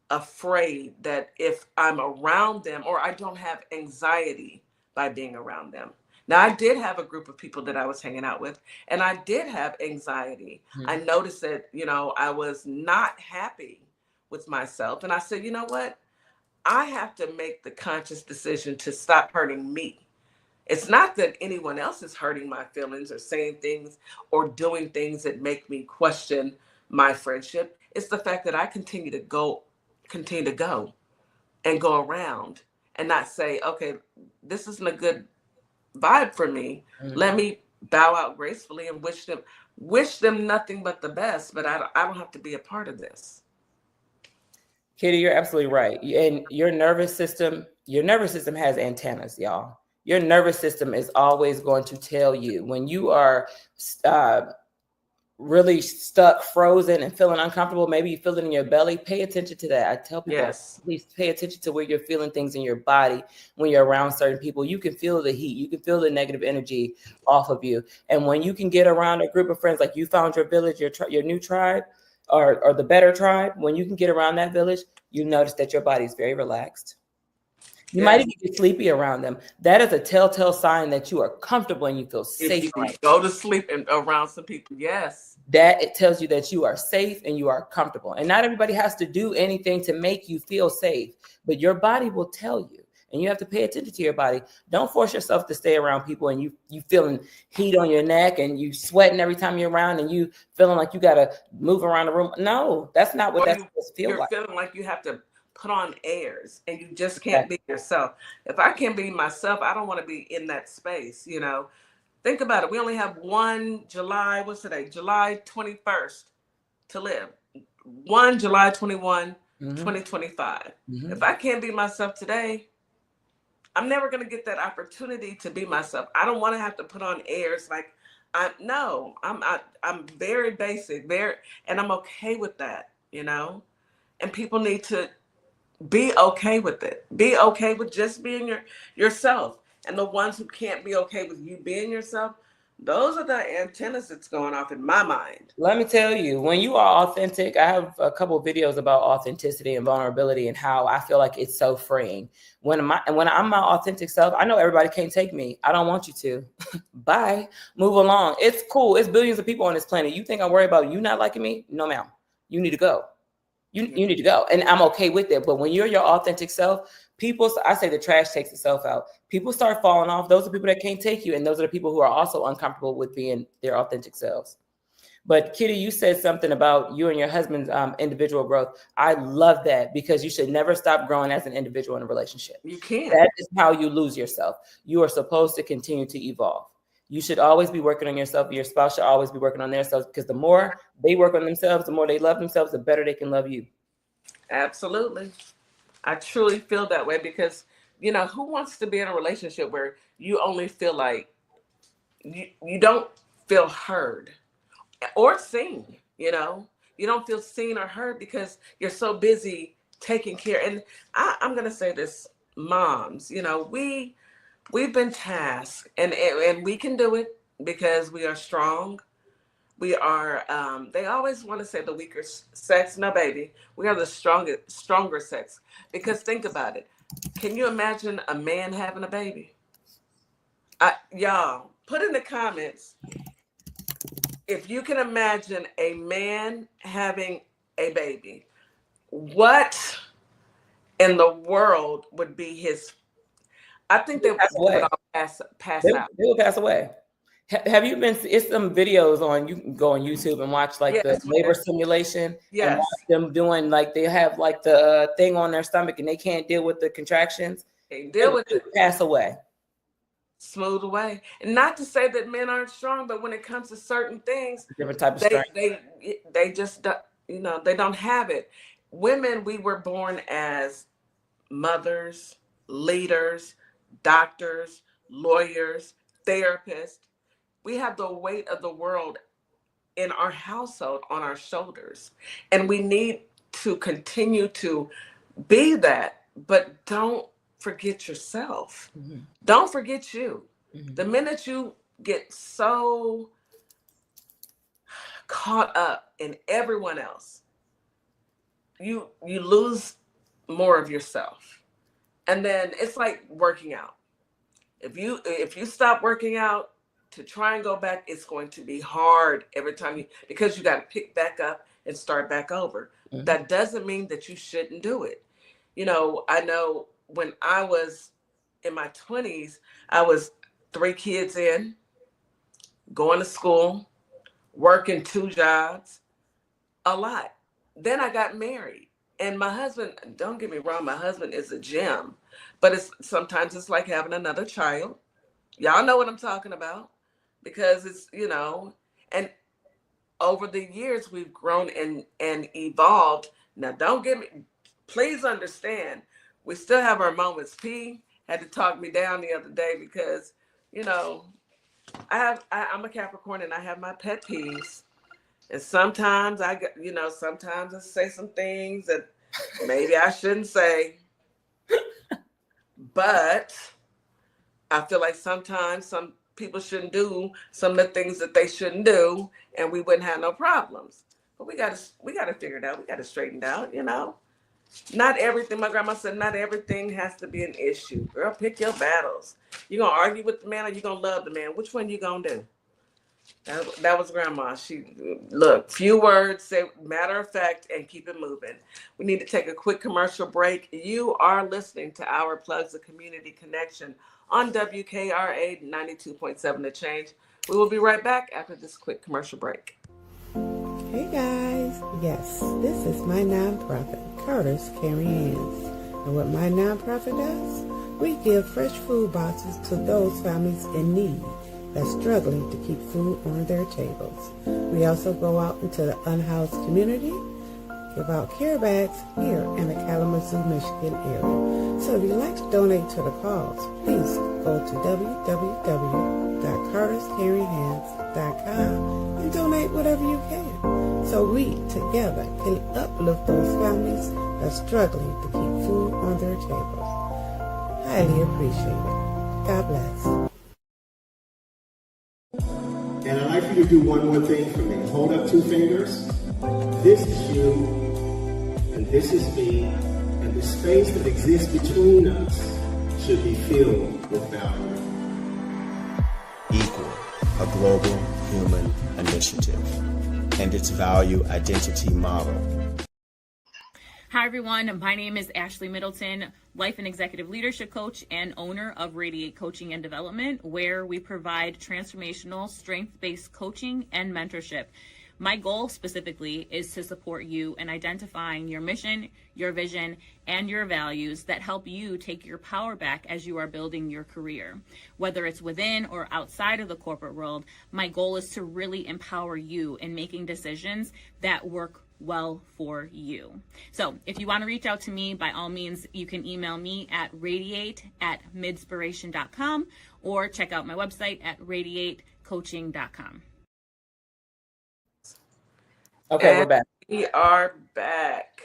afraid that if I'm around them, or I don't have anxiety by being around them. Now, I did have a group of people that I was hanging out with, and I did have anxiety. Mm-hmm. I noticed that, I was not happy with myself. And I said, you know what? I have to make the conscious decision to stop hurting me. It's not that anyone else is hurting my feelings or saying things or doing things that make me question my friendship. It's the fact that I continue to go and go around and not say, okay, this isn't a good vibe for me. Mm-hmm. Let me bow out gracefully and wish them nothing but the best, but I don't have to be a part of this. Kitty, you're absolutely right. And your nervous system has antennas, y'all. Your nervous system is always going to tell you when you are really stuck, frozen, and feeling uncomfortable. Maybe you feel it in your belly. Pay attention to that. I tell people, yes, please pay attention to where you're feeling things in your body when you're around certain people. You can feel the heat. You can feel the negative energy off of you. And when you can get around a group of friends, like you found your village, your new tribe, or the better tribe, when you can get around that village, you notice that your body is very relaxed. You might even get sleepy around them. That is a telltale sign that you are comfortable and you feel safe. If you go to sleep around some people, yes. That it tells you that you are safe and you are comfortable. And not everybody has to do anything to make you feel safe, but your body will tell you. And you have to pay attention to your body. Don't force yourself to stay around people and you feeling heat on your neck and you sweating every time you're around and you feeling like you got to move around the room. No, that's not what that's supposed to feel like. You're feeling like you have to put on airs and you just can't be yourself. If I can't be myself, I don't want to be in that space, Think about it. We only have July 21st to live. July 21, 2025. Mm-hmm. If I can't be myself today, I'm never going to get that opportunity to be myself. I don't want to have to put on airs like I'm very basic, and I'm okay with that, and people need to be okay with it. Be okay with just being yourself. And the ones who can't be okay with you being yourself, those are the antennas that's going off in my mind. Let me tell you, when you are authentic, I have a couple of videos about authenticity and vulnerability and how I feel like it's so freeing. When I'm my authentic self, I know everybody can't take me. I don't want you to. Bye. Move along. It's cool. It's billions of people on this planet. You think I worry about you not liking me? No, ma'am. You need to go. you need to go. And I'm okay with it. But when you're your authentic self, I say the trash takes itself out. People start falling off. Those are people that can't take you. And those are the people who are also uncomfortable with being their authentic selves. But Kitty, you said something about you and your husband's individual growth. I love that, because you should never stop growing as an individual in a relationship. You can't. That is how you lose yourself. You are supposed to continue to evolve. You should always be working on yourself. Your spouse should always be working on themselves, because the more they work on themselves, the more they love themselves, the better they can love you. Absolutely. I truly feel that way, because, who wants to be in a relationship where you only feel like you don't feel heard or seen, you don't feel seen or heard because you're so busy taking care. And I'm going to say this, moms, we've been tasked, and we can do it because we are strong. We are, they always want to say the weaker sex. No, baby, we are the stronger sex. Because think about it. Can you imagine a man having a baby? Y'all, put in the comments if you can imagine a man having a baby. What in the world would be his? I think they would pass out. They will pass away. Have you been? It's some videos on. You can go on YouTube and watch the labor simulation. Yes. And watch them doing they have the thing on their stomach and they can't deal with the contractions. They deal with it. Pass away. Smooth away. And not to say that men aren't strong, but when it comes to certain things, different type of strength. They just they don't have it. Women, we were born as mothers, leaders, doctors, lawyers, therapists. We have the weight of the world in our household on our shoulders. And we need to continue to be that, but don't forget yourself. Mm-hmm. Don't forget you. Mm-hmm. The minute you get so caught up in everyone else, you lose more of yourself. And then it's like working out. If you stop working out to try and go back, it's going to be hard every time because you got to pick back up and start back over. Mm-hmm. That doesn't mean that you shouldn't do it. I know when I was in my 20s, I was 3 kids in, going to school, working 2 jobs, a lot. Then I got married, and my husband, don't get me wrong, my husband is a gem, but sometimes it's like having another child. Y'all know what I'm talking about, because it's, and over the years we've grown and evolved. Now, please understand, we still have our moments. P had to talk me down the other day because, I'm a Capricorn and I have my pet peeves. And sometimes sometimes I say some things that maybe I shouldn't say. But I feel like sometimes some people shouldn't do some of the things that they shouldn't do, and we wouldn't have no problems. But we gotta figure it out. We gotta straighten it out, Not everything, my grandma said, not everything has to be an issue. Girl, pick your battles. You gonna argue with the man or you gonna love the man? Which one you gonna do? That was grandma. Few words, say matter of fact, and keep it moving. We need to take a quick commercial break. You are listening to Our Plugs, the Community Connection on WKRA 92.7 The Change. We will be right back after this quick commercial break. Hey guys, yes, this is my nonprofit, Carter's Caring Hands. And what my nonprofit does, we give fresh food boxes to those families in need that's struggling to keep food on their tables. We also go out into the unhoused community, give out care bags here in the Kalamazoo, Michigan area. So if you'd like to donate to the cause, please go to www.carterscaringhands.com and donate whatever you can, so we together can uplift those families that's struggling to keep food on their tables. Highly appreciate it. God bless. And I'd like for you to do one more thing for me. Hold up 2 fingers. This is you, and this is me, and the space that exists between us should be filled with value. Equal, a global human initiative, and its value identity model. Hi, everyone. My name is Ashley Middleton, life and executive leadership coach and owner of Radiate Coaching and Development, where we provide transformational, strength-based coaching and mentorship. My goal specifically is to support you in identifying your mission, your vision, and your values that help you take your power back as you are building your career. Whether it's within or outside of the corporate world, my goal is to really empower you in making decisions that work well for you. So if you want to reach out to me, by all means, you can email me at radiate@midspiration.com or check out my website at radiatecoaching.com. Okay, And we're back. we are back.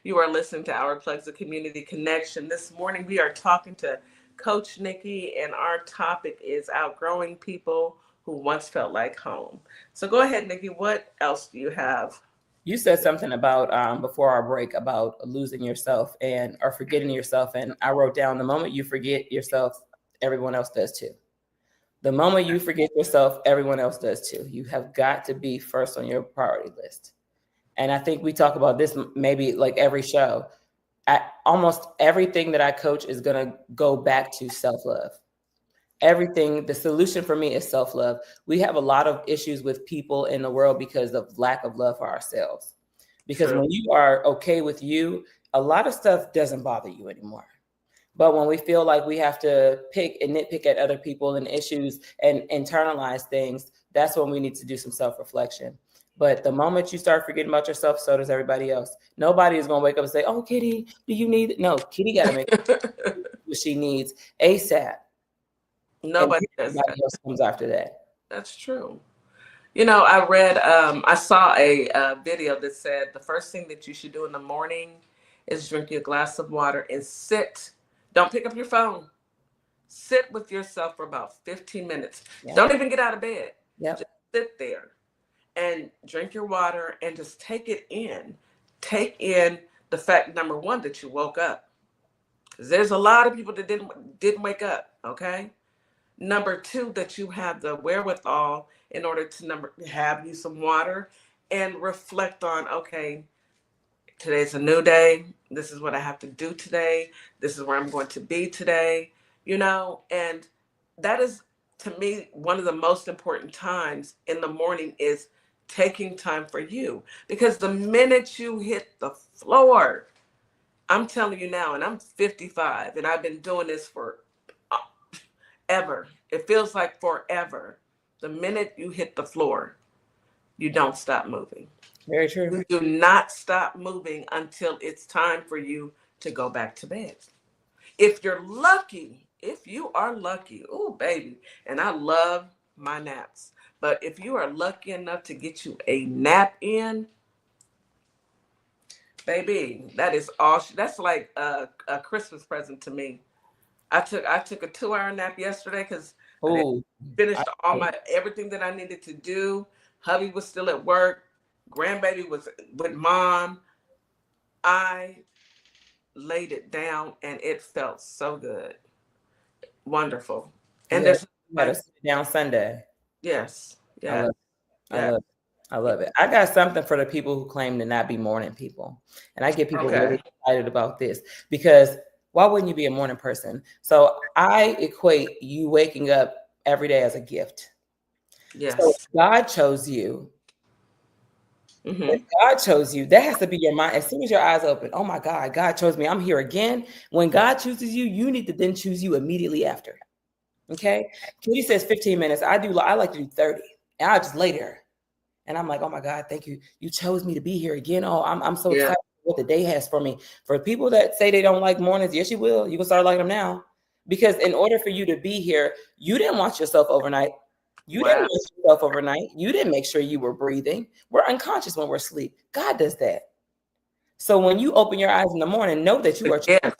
You are listening to Our Plugs, the Community Connection. This morning we are talking to Coach Nikki, and our topic is outgrowing people who once felt like home. So go ahead, Nikki. What else do you have? You said something about before our break about losing yourself or forgetting yourself. And I wrote down, the moment you forget yourself, everyone else does too. The moment you forget yourself, everyone else does too. You have got to be first on your priority list. And I think we talk about this maybe like every show. Almost everything that I coach is going to go back to self-love. Everything, the solution for me is self-love. We have a lot of issues with people in the world because of lack of love for ourselves. Because when you are okay with you, a lot of stuff doesn't bother you anymore. But when we feel like we have to pick and nitpick at other people and issues and internalize things, that's when we need to do some self-reflection. But the moment you start forgetting about yourself, so does everybody else. Nobody is going to wake up and say, oh, Kitty, do you need it? No, Kitty got to make what she needs ASAP. Nobody does that. Else comes after that. That's true. You know, I read, I saw a video that said the first thing that you should do in the morning is drink your glass of water and sit. Don't pick up your phone. Sit with yourself for about 15 minutes. Yeah. Don't even get out of bed. Yep. Just sit there and drink your water and just take it in. Take in the fact, number one, that you woke up. Because there's a lot of people that didn't wake up, okay? Number two, that you have the wherewithal in order to have you some water and reflect on, okay, today's a new day. This is what I have to do today. This is where I'm going to be today, you know, and that is, to me, one of the most important times in the morning is taking time for you. Because the minute you hit the floor, I'm telling you now, and I'm 55 and I've been doing this for ever. It feels like forever. The minute you hit the floor, you don't stop moving. Very true. You do not stop moving until it's time for you to go back to bed. If you are lucky, oh baby, and I love my naps, but if you are lucky enough to get you a nap in, baby, that is all. That's like a Christmas present to me. I took a 2-hour nap yesterday because I finished everything that I needed to do. Hubby was still at work. Grandbaby was with mom. I laid it down and it felt so good. Wonderful. And there's a sit down Sunday. Yes. Yeah. I love it. I got something for the people who claim to not be morning people. And I get people really excited about this because why wouldn't you be a morning person? So I equate you waking up every day as a gift. Yes. So God chose you. Mm-hmm. If God chose you, that has to be your mind. As soon as your eyes open, oh my God, God chose me. I'm here again. When God chooses you, you need to then choose you immediately after. Okay. Kitty says 15 minutes. I like to do 30. And I just lay there. And I'm like, oh my God, thank you. You chose me to be here again. Oh, I'm so excited what the day has for me. For people that say they don't like mornings, yes, you will. You can start liking them now. Because in order for you to be here, you didn't watch yourself overnight. You didn't watch yourself overnight. You didn't make sure you were breathing. We're unconscious when we're asleep. God does that. So when you open your eyes in the morning, know that you are chosen.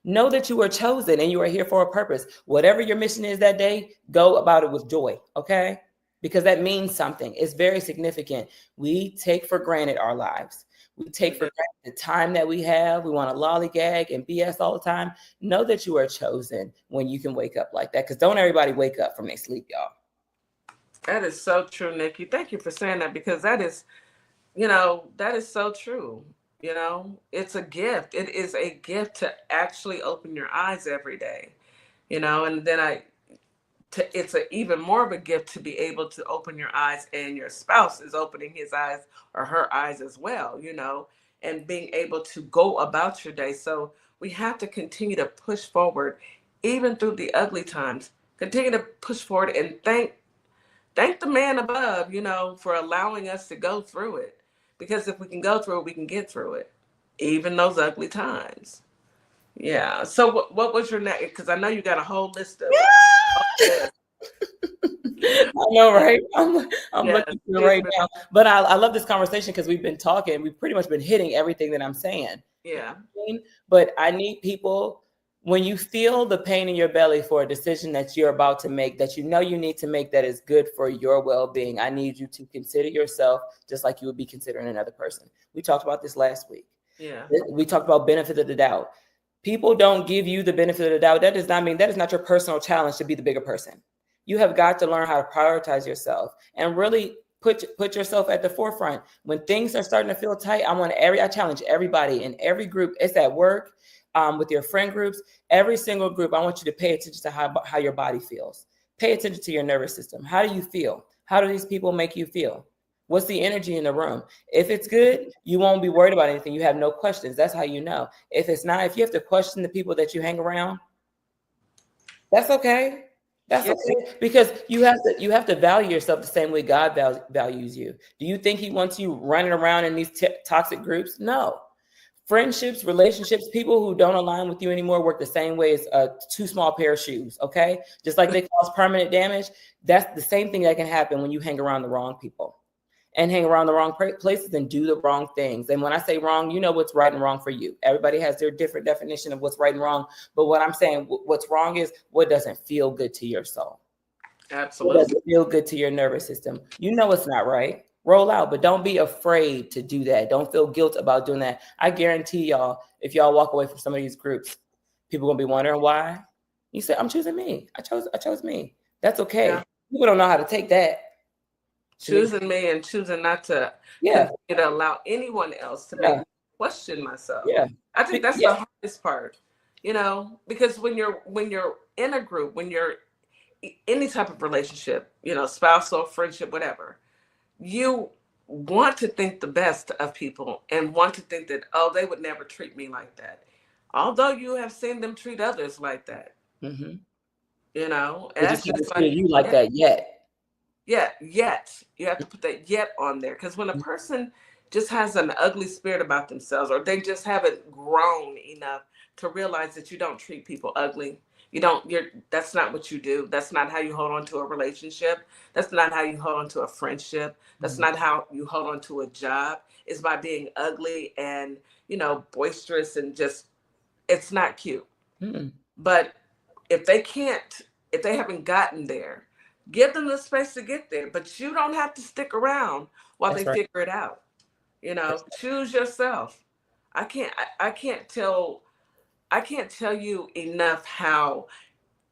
Know that you are chosen and you are here for a purpose. Whatever your mission is that day, go about it with joy, okay? Because that means something. It's very significant. We take for granted our lives. We take for granted the time that we have. We want to lollygag and BS all the time. Know that you are chosen when you can wake up like that. Because don't everybody wake up from their sleep, y'all. That is so true, Nikki. Thank you for saying that because that is, that is so true. You know, it's a gift. It is a gift to actually open your eyes every day, you know, and then it's even more of a gift to be able to open your eyes and your spouse is opening his eyes or her eyes as well, you know, and being able to go about your day. So we have to continue to push forward, even through the ugly times. Continue to push forward and thank the man above, you know, for allowing us to go through it. Because if we can go through it, we can get through it, even those ugly times. Yeah. So what was your next? Because I know you got a whole list of. I know, right? I'm Yes, looking through it right now. But I love this conversation because we've been talking. We've pretty much been hitting everything that I'm saying. yeah. But I need people, when you feel the pain in your belly for a decision that you're about to make, that you know you need to make that is good for your well-being, I need you to consider yourself just like you would be considering another person. We talked about this last week. Yeah. We talked about benefit of the doubt. People don't give you the benefit of the doubt. That does not mean that is not your personal challenge to be the bigger person. You have got to learn how to prioritize yourself and really put yourself at the forefront. When things are starting to feel tight, I challenge everybody in every group. It's at work, with your friend groups, every single group. I want you to pay attention to how your body feels. Pay attention to your nervous system. How do you feel? How do these people make you feel? What's the energy in the room? If it's good, you won't be worried about anything. You have no questions. That's how you know. If it's not, if you have to question the people that you hang around, that's okay. That's okay, because you have to value yourself the same way God values you. Do you think he wants you running around in these toxic groups? No. Friendships, relationships, people who don't align with you anymore work the same way as a too small pair of shoes, okay? Just like they cause permanent damage, that's the same thing that can happen when you hang around the wrong people and hang around the wrong places and do the wrong things. And when I say wrong, you know what's right and wrong for you. Everybody has their different definition of what's right and wrong. But what I'm saying, what's wrong is what doesn't feel good to your soul. Absolutely. What doesn't feel good to your nervous system. You know it's not right. Roll out, but don't be afraid to do that. Don't feel guilt about doing that. I guarantee y'all, if y'all walk away from some of these groups, people gonna be wondering why. You say, I'm choosing me. I chose me. That's okay. Yeah. People don't know how to take that. Choosing me and choosing not to continue to allow anyone else to make me question myself. Yeah. I think that's the hardest part, you know, because when you're in a group, when you're any type of relationship, you know, spousal, friendship, whatever, you want to think the best of people and want to think that, oh, they would never treat me like that. Although you have seen them treat others like that. Mm-hmm. You know, and that's just like you like that yet. Yeah, yet. You have to put that yet on there. Because when a person just has an ugly spirit about themselves, or they just haven't grown enough to realize that you don't treat people ugly. That's not what you do. That's not how you hold on to a relationship. That's not how you hold on to a friendship. That's not how you hold on to a job. It's by being ugly and, you know, boisterous and just, it's not cute. But if they haven't gotten there, give them the space to get there, but you don't have to stick around while they figure it out. You know, choose yourself. I can't tell you enough how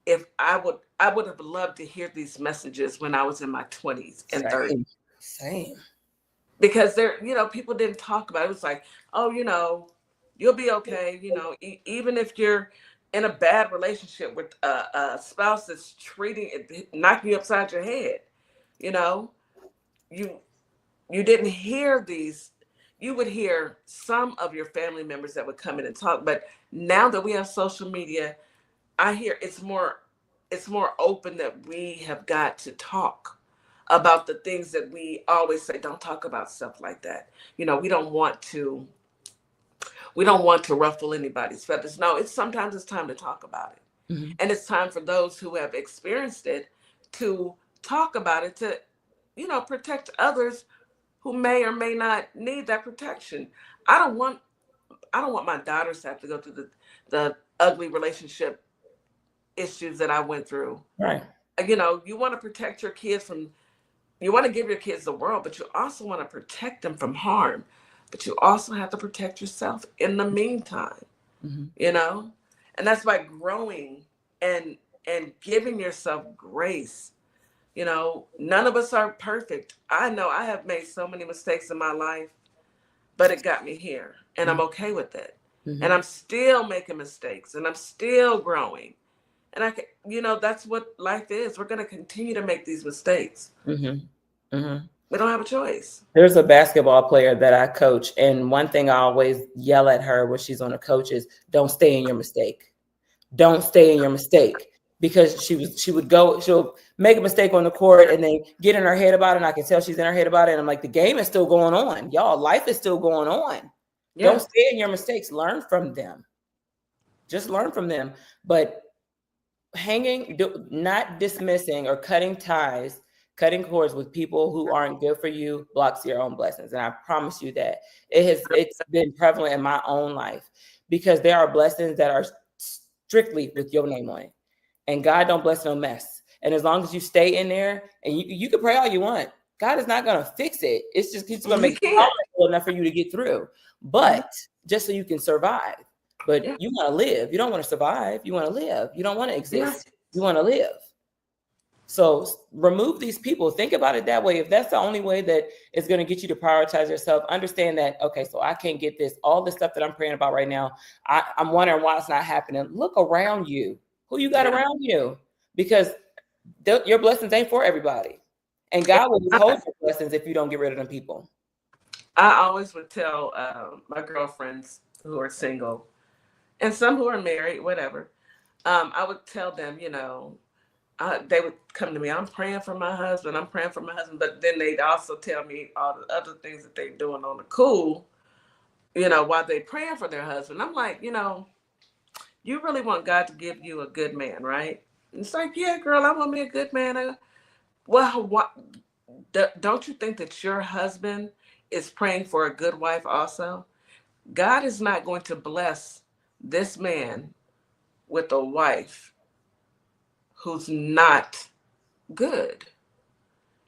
if I would have loved to hear these messages when I was in my 20s and 30s. Same. Because people didn't talk about it. It was like, oh, you know, you'll be okay. You know, even if you're in a bad relationship with a spouse that's knocking you upside your head, you know, you didn't hear these. You would hear some of your family members that would come in and talk. But now that we have social media, I hear it's more open that we have got to talk about the things that we always say, don't talk about stuff like that. You know, we don't want to ruffle anybody's feathers. No, sometimes it's time to talk about it. Mm-hmm. And it's time for those who have experienced it to talk about it, to, you know, protect others who may or may not need that protection. I don't want my daughters to have to go through the ugly relationship issues that I went through. Right. You know, you want to protect your kids you want to give your kids the world, but you also want to protect them from harm. But you also have to protect yourself in the meantime, you know? And that's by growing and giving yourself grace. You know, none of us are perfect. I know I have made so many mistakes in my life, but it got me here, and I'm okay with it. And I'm still making mistakes, and I'm still growing. And I can, that's what life is. We're going to continue to make these mistakes. We don't have a choice. There's a basketball player that I coach, and one thing I always yell at her when she's on a coach is, don't stay in your mistake. Don't stay in your mistake. Because she'll make a mistake on the court and then get in her head about it. And I can tell she's in her head about it. And I'm like, the game is still going on. Y'all, life is still going on. Yeah. Don't stay in your mistakes. Learn from them. Just learn from them. But not dismissing or cutting cords with people who aren't good for you blocks your own blessings. And I promise you that it's been prevalent in my own life, because there are blessings that are strictly with your name on it. And God don't bless no mess. And as long as you stay in there, and you can pray all you want, God is not going to fix it. It's just He's going to make it powerful enough for you to get through. But just so you can survive. But you want to live. You don't want to survive. You want to live. You don't want to exist. You want to live. So remove these people. Think about it that way. If that's the only way that is going to get you to prioritize yourself, understand that, okay, so I can't get this. All the stuff that I'm praying about right now, I'm wondering why it's not happening. Look around you. Who you got around you? Because your blessings ain't for everybody. And God will withhold your blessings if you don't get rid of them people. I always would tell my girlfriends who are single, and some who are married, whatever. I would tell them, they would come to me, I'm praying for my husband. But then they'd also tell me all the other things that they're doing on the cool, while they're praying for their husband. I'm like, you really want God to give you a good man, right? And it's like, yeah, girl, I want me a good man. Well, don't you think that your husband is praying for a good wife also? God is not going to bless this man with a wife who's not good.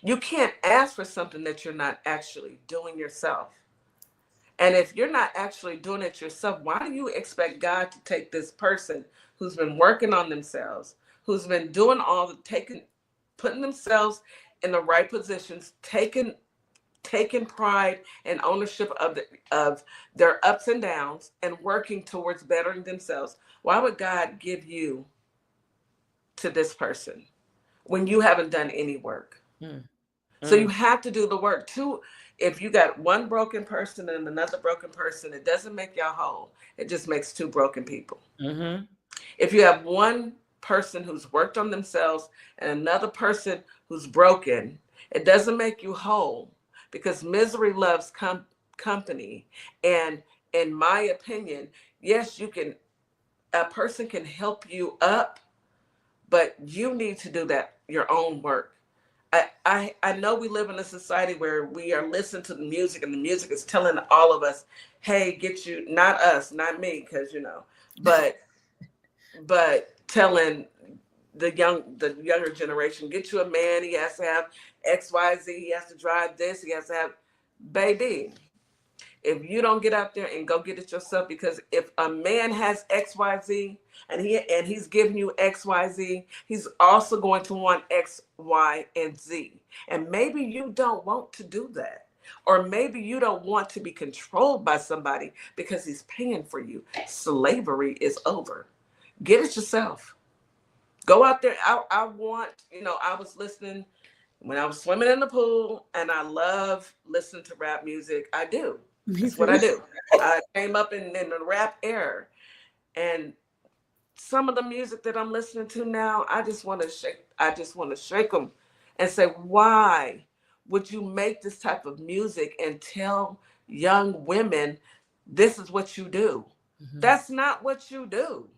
You can't ask for something that you're not actually doing yourself. And if you're not actually doing it yourself, why do you expect God to take this person who's been working on themselves, who's been doing putting themselves in the right positions, taking pride and ownership of their ups and downs, and working towards bettering themselves? Why would God give you to this person when you haven't done any work? So you have to do the work too. If you got one broken person and another broken person, it doesn't make y'all whole. It just makes two broken people. If you have one person who's worked on themselves and another person who's broken, it doesn't make you whole, because misery loves company. And in my opinion, yes, a person can help you up, but you need to do your own work. I know we live in a society where we are listening to the music, and the music is telling all of us, hey, get you, not us, not me, because but telling the younger generation, get you a man, he has to have XYZ, he has to drive this, he has to have, baby, if you don't get out there and go get it yourself, because if a man has XYZ and he's giving you XYZ, he's also going to want X, Y, and Z. And maybe you don't want to do that. Or maybe you don't want to be controlled by somebody because he's paying for you. Slavery is over. Get it yourself. Go out there. I was listening when I was swimming in the pool, and I love listening to rap music. I do. That's what I do. I came up in the rap era, and some of the music that I'm listening to now, I just want to shake them and say, why would you make this type of music and tell young women this is what you do? That's not what you do.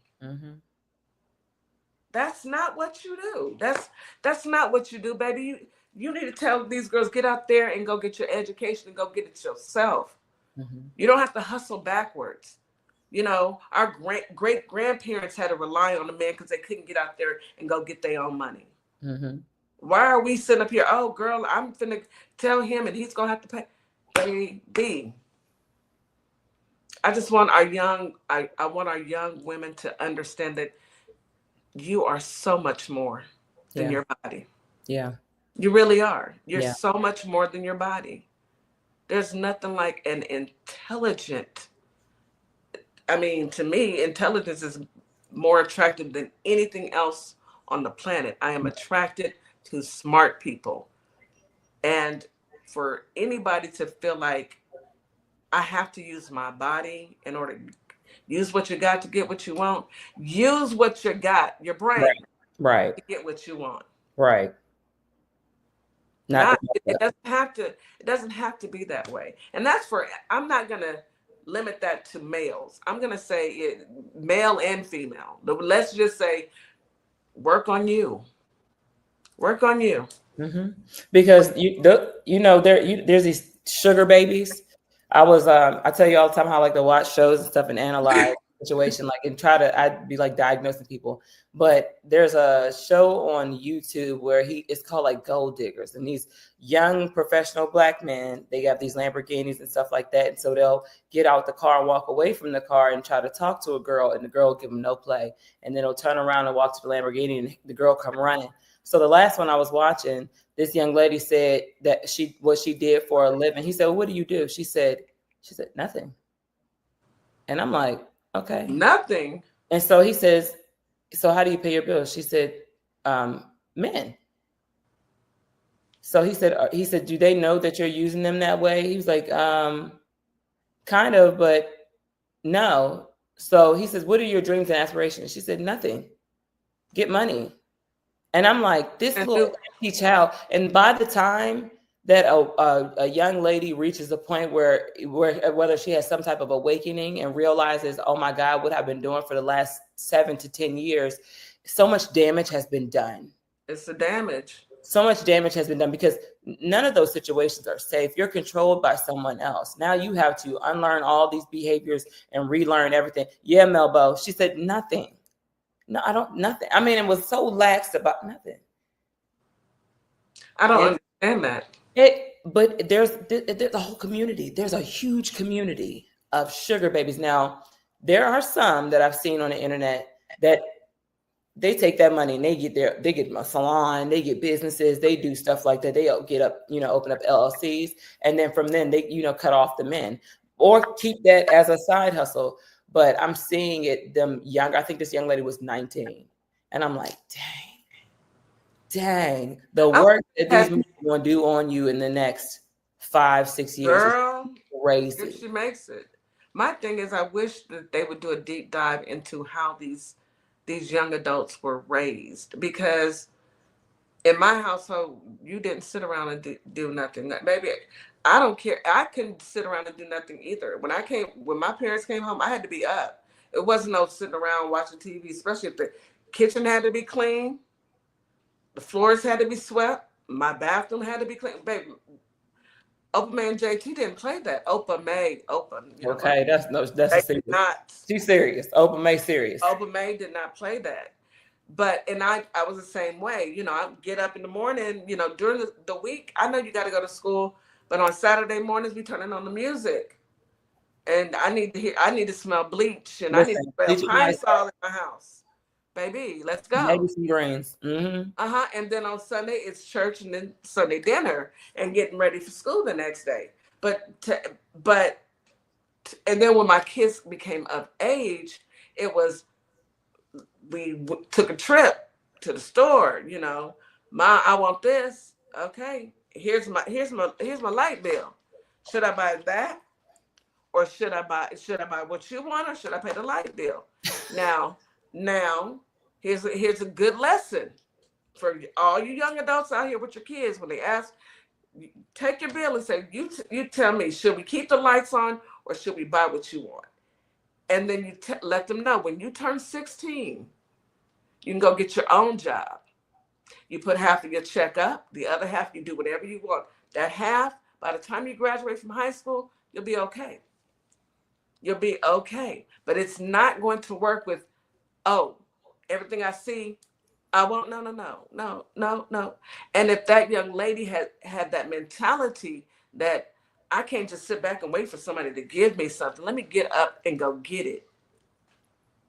That's not what you do. That's not what you do, baby. You need to tell these girls, get out there and go get your education and go get it yourself. You don't have to hustle backwards. Our great grandparents had to rely on a man because they couldn't get out there and go get their own money. Why are we sitting up here? Oh, girl, I'm finna tell him and he's gonna have to pay. Baby, I just want I want our young women to understand that you are so much more than your body. Yeah. You really are. You're so much more than your body. There's nothing like an intelligent. I mean, to me, intelligence is more attractive than anything else on the planet. I am attracted to smart people. And for anybody to feel like I have to use my body in order to use what you got to get what you want, use what you got, your brain, Right. to get what you want. Right. It doesn't have to be that way. And that's for, I'm not going to limit that to males. I'm going to say it, male and female. Let's just say work on you. Work on you. Mm-hmm. Because there's these sugar babies. I tell you all the time how I like to watch shows and stuff and analyze the situation, like, and I'd be like diagnosing people. But there's a show on YouTube where it's called like Gold Diggers, and these young professional Black men, they have these Lamborghinis and stuff like that. And so they'll get out the car and walk away from the car and try to talk to a girl, and the girl will give them no play. And then they'll turn around and walk to the Lamborghini, and the girl come running. So the last one I was watching, this young lady said that what she did for a living. He said, well, what do you do? She said, nothing. And I'm like, okay. Nothing. And so he says, so how do you pay your bills? She said, men. So he said, do they know that you're using them that way? He was like, kind of, but no. So he says, what are your dreams and aspirations? She said, nothing. Get money. And I'm like, this little child. And by the time that a young lady reaches a point where whether she has some type of awakening and realizes, oh my God, what I've been doing for the last 7 to 10 years, so much damage has been done. It's the damage. So much damage has been done because none of those situations are safe. You're controlled by someone else. Now you have to unlearn all these behaviors and relearn everything. Yeah, Melbo. She said nothing. No, nothing. I mean, it was so lax about nothing. I don't understand that. But there's a whole community. There's a huge community of sugar babies. Now, there are some that I've seen on the internet that they take that money and they get a salon, they get businesses, they do stuff like that. They open up LLCs, and then from then they, cut off the men or keep that as a side hustle. But I'm seeing them younger. I think this young lady was 19. And I'm like, dang, the work that these men are going to do on you in the next 5-6 years. Girl, is crazy. If she makes it. My thing is, I wish that they would do a deep dive into how these young adults were raised. Because in my household, you didn't sit around and do nothing. Baby, I don't care. I couldn't sit around and do nothing either. When my parents came home, I had to be up. It wasn't no sitting around watching TV, especially if the kitchen had to be clean, the floors had to be swept, my bathroom had to be clean. Baby, Opa May and JT didn't play that. Opa May. Okay, that's serious. She's serious. Opa May serious. Opa May did not play that. And I was the same way. I get up in the morning, during the week, I know you got to go to school, but on Saturday mornings, we turning on the music. And I need to smell bleach, and I need to smell Pine Sol in my house. Baby, let's go. Maybe some greens. Mm-hmm. And then on Sunday, it's church and then Sunday dinner and getting ready for school the next day. And then when my kids became of age, it was, we took a trip to the store, Ma, I want this. Okay, here's my light bill. Should I buy that? Or should I buy what you want, or should I pay the light bill? Now, here's a good lesson for all you young adults out here with your kids. When they ask, take your bill and say, you tell me, should we keep the lights on or should we buy what you want? And then you let them know when you turn 16, you can go get your own job. You put half of your check up, the other half you do whatever you want. That half, by the time you graduate from high school, you'll be okay. You'll be okay. But it's not going to work with, everything I see, I won't. No. And if that young lady had that mentality that I can't just sit back and wait for somebody to give me something. Let me get up and go get it.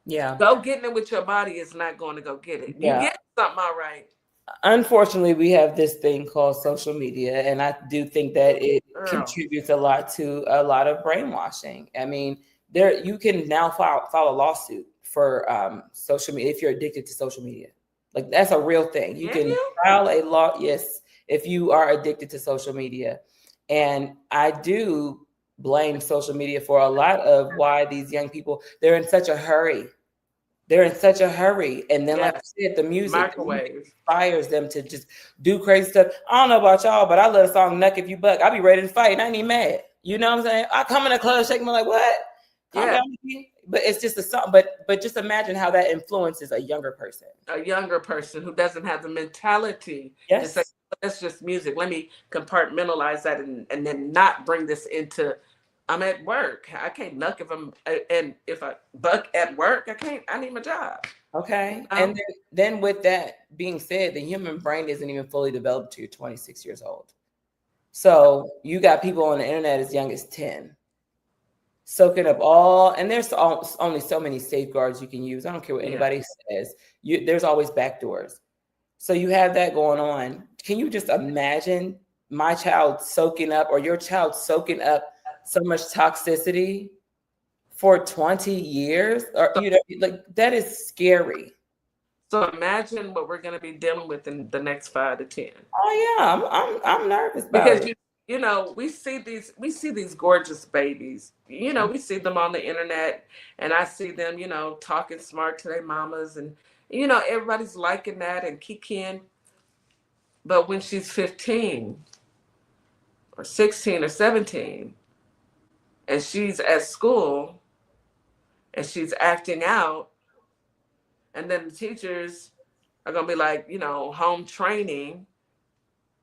Yeah. Go getting it with your body is not going to go get it. Yeah. You get something, all right. Unfortunately, we have this thing called social media, and I do think that it Girl. contributes a lot to a lot of brainwashing. I mean, there you can now file a lawsuit for social media if you're addicted to social media. Like that's a real thing. You can file a law, yes, if you are addicted to social media. And I do blame social media for a lot of why these young people, they're in such a hurry. They're in such a hurry. And then, like you said, the music inspires them to just do crazy stuff. I don't know about y'all, but I love the song Nuck If You Buck. I be ready to fight and I ain't even mad. You know what I'm saying? I come in the club shaking my like, what? Calm down. But it's just a song. But just imagine how that influences a younger person. A younger person who doesn't have the mentality to say, that's just music. Let me compartmentalize that and then not bring this into, I'm at work. I can't nuck if I buck at work, I need my job. Okay. And then with that being said, the human brain isn't even fully developed till you're 26 years old. So you got people on the internet as young as 10, soaking up and there's only so many safeguards you can use. I don't care what anybody says. There's always backdoors. So you have that going on. Can you just imagine my child soaking up or your child soaking up so much toxicity for 20 years? Or like that is scary. So imagine what we're going to be dealing with in the next 5 to 10. Oh yeah, I'm nervous about because it. we see these gorgeous babies. We see them on the internet, and I see them, talking smart to their mamas, and everybody's liking that and kikiing. But when she's 15 or 16 or 17, and she's at school, and she's acting out, and then the teachers are gonna be like, home training.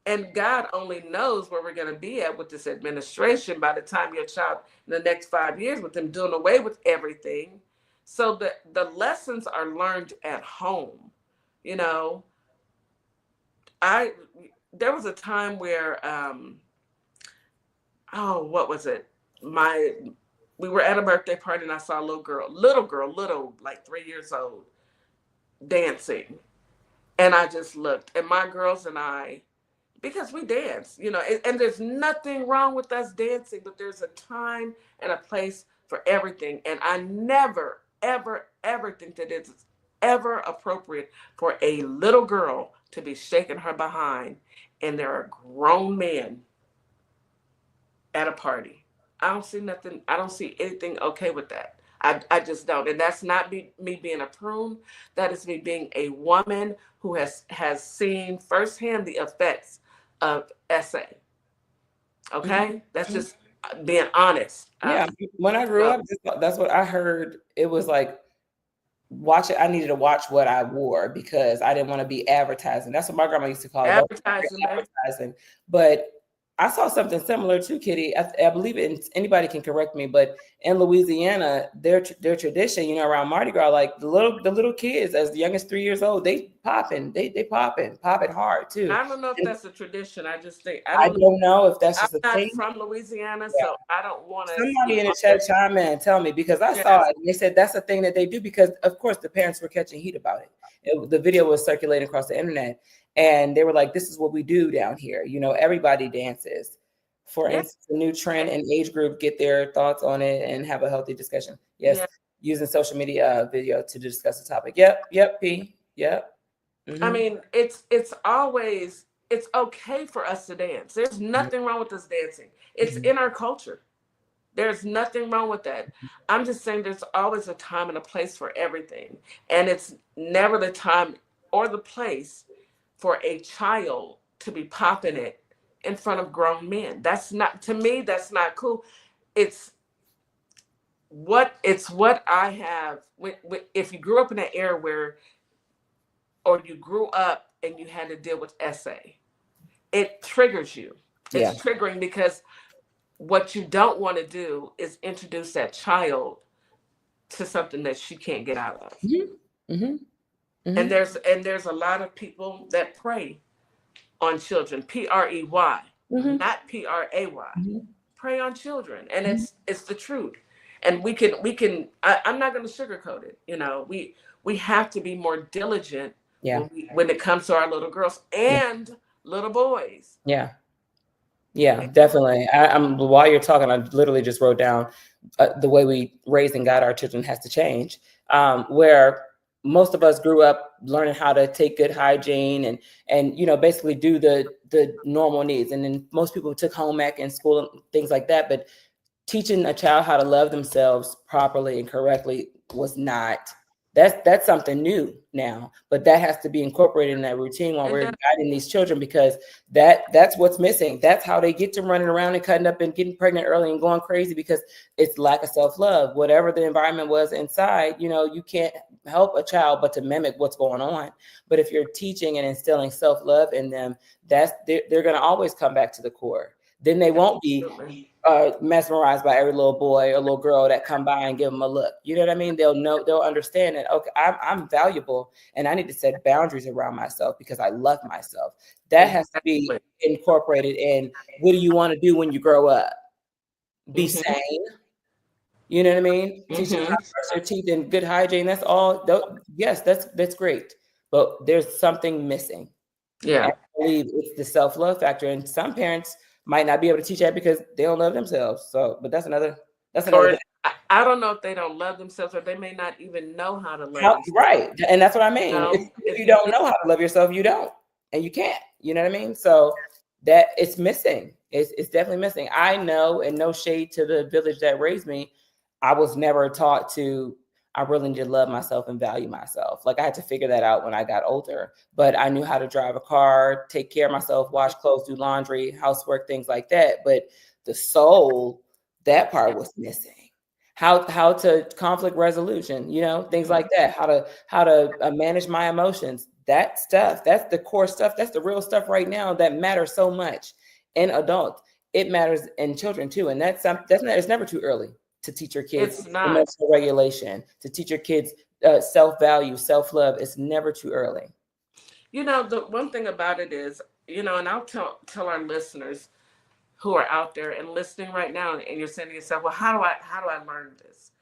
And God only knows where we're going to be at with this administration by the time your child in the next 5 years, with them doing away with everything. So the lessons are learned at home. There was a time where, what was it? We were at a birthday party and I saw a little, like 3 years old, dancing. And I just looked, and my girls and I, because we dance, and there's nothing wrong with us dancing, but there's a time and a place for everything. And I never, ever, ever think that it's ever appropriate for a little girl to be shaking her behind, and there are grown men at a party. I don't see anything okay with that. I just don't. And that's not me being a prune. That is me being a woman who has seen firsthand the effects of SA. Okay? That's just being honest. Yeah. When I grew up, that's what I heard. It was like, I needed to watch what I wore because I didn't want to be advertising. That's what my grandma used to call it. Advertising. But I saw something similar too, Kitty. I believe anybody can correct me, but in Louisiana, their tradition, around Mardi Gras, like the little kids as young as 3 years old, they popping hard too. I don't know if that's a tradition. I just think I don't know if that's just I'm a thing. I'm not from Louisiana, so I don't want to. Somebody in the chat chime in and tell me, because I saw it and they said that's a thing that they do because, of course, the parents were catching heat about it. The video was circulating across the internet. And they were like, this is what we do down here. Everybody dances. For instance, a new trend and age group, get their thoughts on it and have a healthy discussion. Yes. Using social media video to discuss the topic. Yep, P. Yep. I mean, it's okay for us to dance. There's nothing wrong with us dancing. It's in our culture. There's nothing wrong with that. I'm just saying there's always a time and a place for everything. And it's never the time or the place for a child to be popping it in front of grown men. To me, that's not cool. It's what I have. If you grew up in an era or you grew up and you had to deal with SA, it triggers you. It's triggering because what you don't want to do is introduce that child to something that she can't get out of. And there's a lot of people that prey on children, PREY, not PRAY. Prey on children, and it's the truth. And we can. I'm not going to sugarcoat it. We have to be more diligent Yeah. when it comes to our little girls and little boys. Yeah. Yeah, definitely. I'm while you're talking, I literally just wrote down the way we raise and guide our children has to change. Where most of us grew up learning how to take good hygiene and basically do the normal needs, and then most people took home ec in school and things like that. But teaching a child how to love themselves properly and correctly was not. That's something new now, but that has to be incorporated in that routine while we're guiding these children, because that's what's missing. That's how they get to running around and cutting up and getting pregnant early and going crazy, because it's lack of self-love. Whatever the environment was inside, you can't help a child but to mimic what's going on. But if you're teaching and instilling self-love in them, they're going to always come back to the core. Then they won't be mesmerized by every little boy or little girl that come by and give them a look. You know what I mean? They'll understand that, okay, I'm valuable and I need to set boundaries around myself because I love myself. That has to be incorporated in, what do you want to do when you grow up? Be sane. You know what I mean? Teach them how to brush their teeth and good hygiene. That's all. Yes, that's great. But there's something missing. Yeah. I believe it's the self-love factor. And some parents might not be able to teach that because they don't love themselves. So, but that's another thing. I don't know if they don't love themselves, or they may not even know how to love themselves. Right. And that's what I mean. If you don't know how to love yourself, you don't, and you can't, you know what I mean? So that it's missing. It's definitely missing. I know, and no shade to the village that raised me, I was never taught to, I really need to love myself and value myself. Like, I had to figure that out when I got older, but I knew how to drive a car, take care of myself, wash clothes, do laundry, housework, things like that. But the soul, that part was missing. How to conflict resolution, things like that. How to manage my emotions. That stuff, that's the core stuff. That's the real stuff right now that matters so much in adults. It matters in children too. And it's never too early to teach your kids emotional regulation, to teach your kids self-value, self-love. It's never too early. The one thing about it is, and I'll tell our listeners who are out there and listening right now, and you're saying to yourself, well, how do I learn this?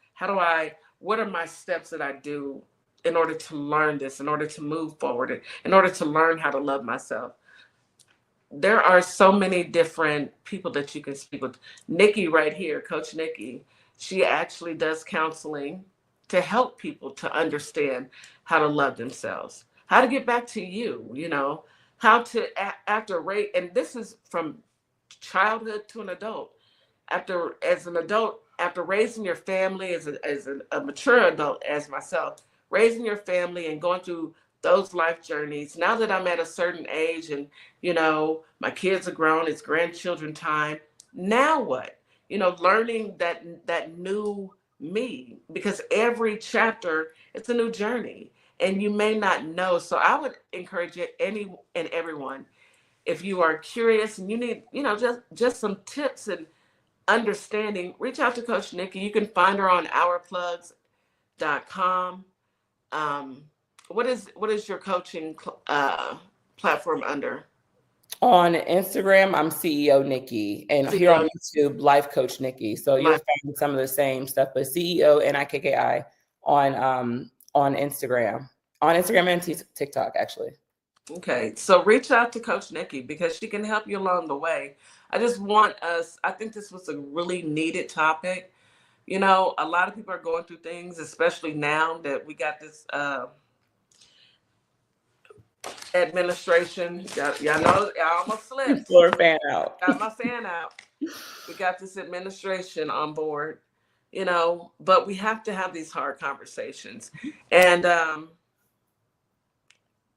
What are my steps that I do in order to learn this, in order to move forward, in order to learn how to love myself? There are so many different people that you can speak with. Nikki right here, Coach Nikki, she actually does counseling to help people to understand how to love themselves, how to get back to you, how to and this is from childhood to an adult. As an adult, after raising your family, as a mature adult, as myself, raising your family and going through those life journeys. Now that I'm at a certain age and, my kids are grown, it's grandchildren time. Now what? Learning that new me, because every chapter, it's a new journey and you may not know. So I would encourage any and everyone, if you are curious and you need, just some tips and understanding, reach out to Coach Nikki. You can find her on ourplugs.com. What is your coaching platform under? On Instagram, I'm CEO Nikki, and here on YouTube, Life Coach Nikki. So you'll find some of the same stuff, but CEO Nikki on Instagram, and TikTok actually. Okay, so reach out to Coach Nikki because she can help you along the way. I think this was a really needed topic. A lot of people are going through things, especially now that we got this administration. Y'all know, I almost slipped. Fan out. Got my fan out. We got this administration on board, but we have to have these hard conversations. And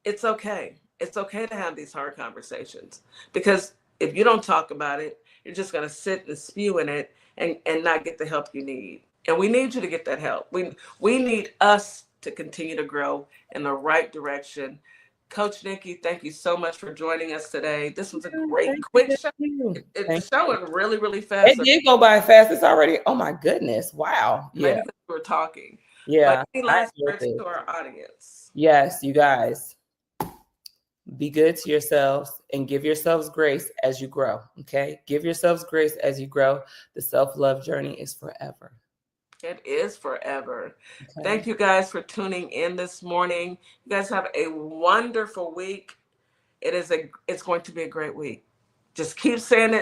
it's okay. It's okay to have these hard conversations, because if you don't talk about it, you're just going to sit and spew in it and not get the help you need. And we need you to get that help. We need us to continue to grow in the right direction. Coach Nikki, thank you so much for joining us today. This was a great, quick show. It's showing really, really fast. It did go by fast. It's already, oh my goodness. Wow. Maybe because we were talking. Yeah. But any last words to our audience? Yes, you guys. Be good to yourselves and give yourselves grace as you grow. Okay. Give yourselves grace as you grow. The self-love journey is forever. It is forever. Okay. Thank you guys for tuning in this morning. You guys have a wonderful week. It's going to be a great week. Just keep saying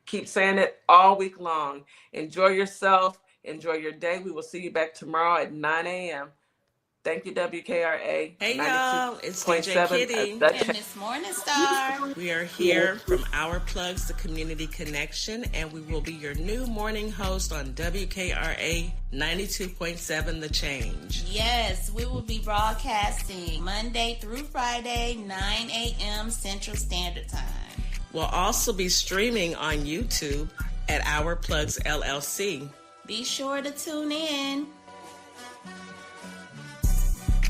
it all week long. Enjoy yourself. Enjoy your day. We will see you back tomorrow at 9 a.m. Thank you, WKRA. Hey, y'all. It's DJ Kitty. And Miss Morning Star. We are here from Our Plugs, the Community Connection, and we will be your new morning host on WKRA 92.7 The Change. Yes, we will be broadcasting Monday through Friday, 9 a.m. Central Standard Time. We'll also be streaming on YouTube at Our Plugs LLC. Be sure to tune in.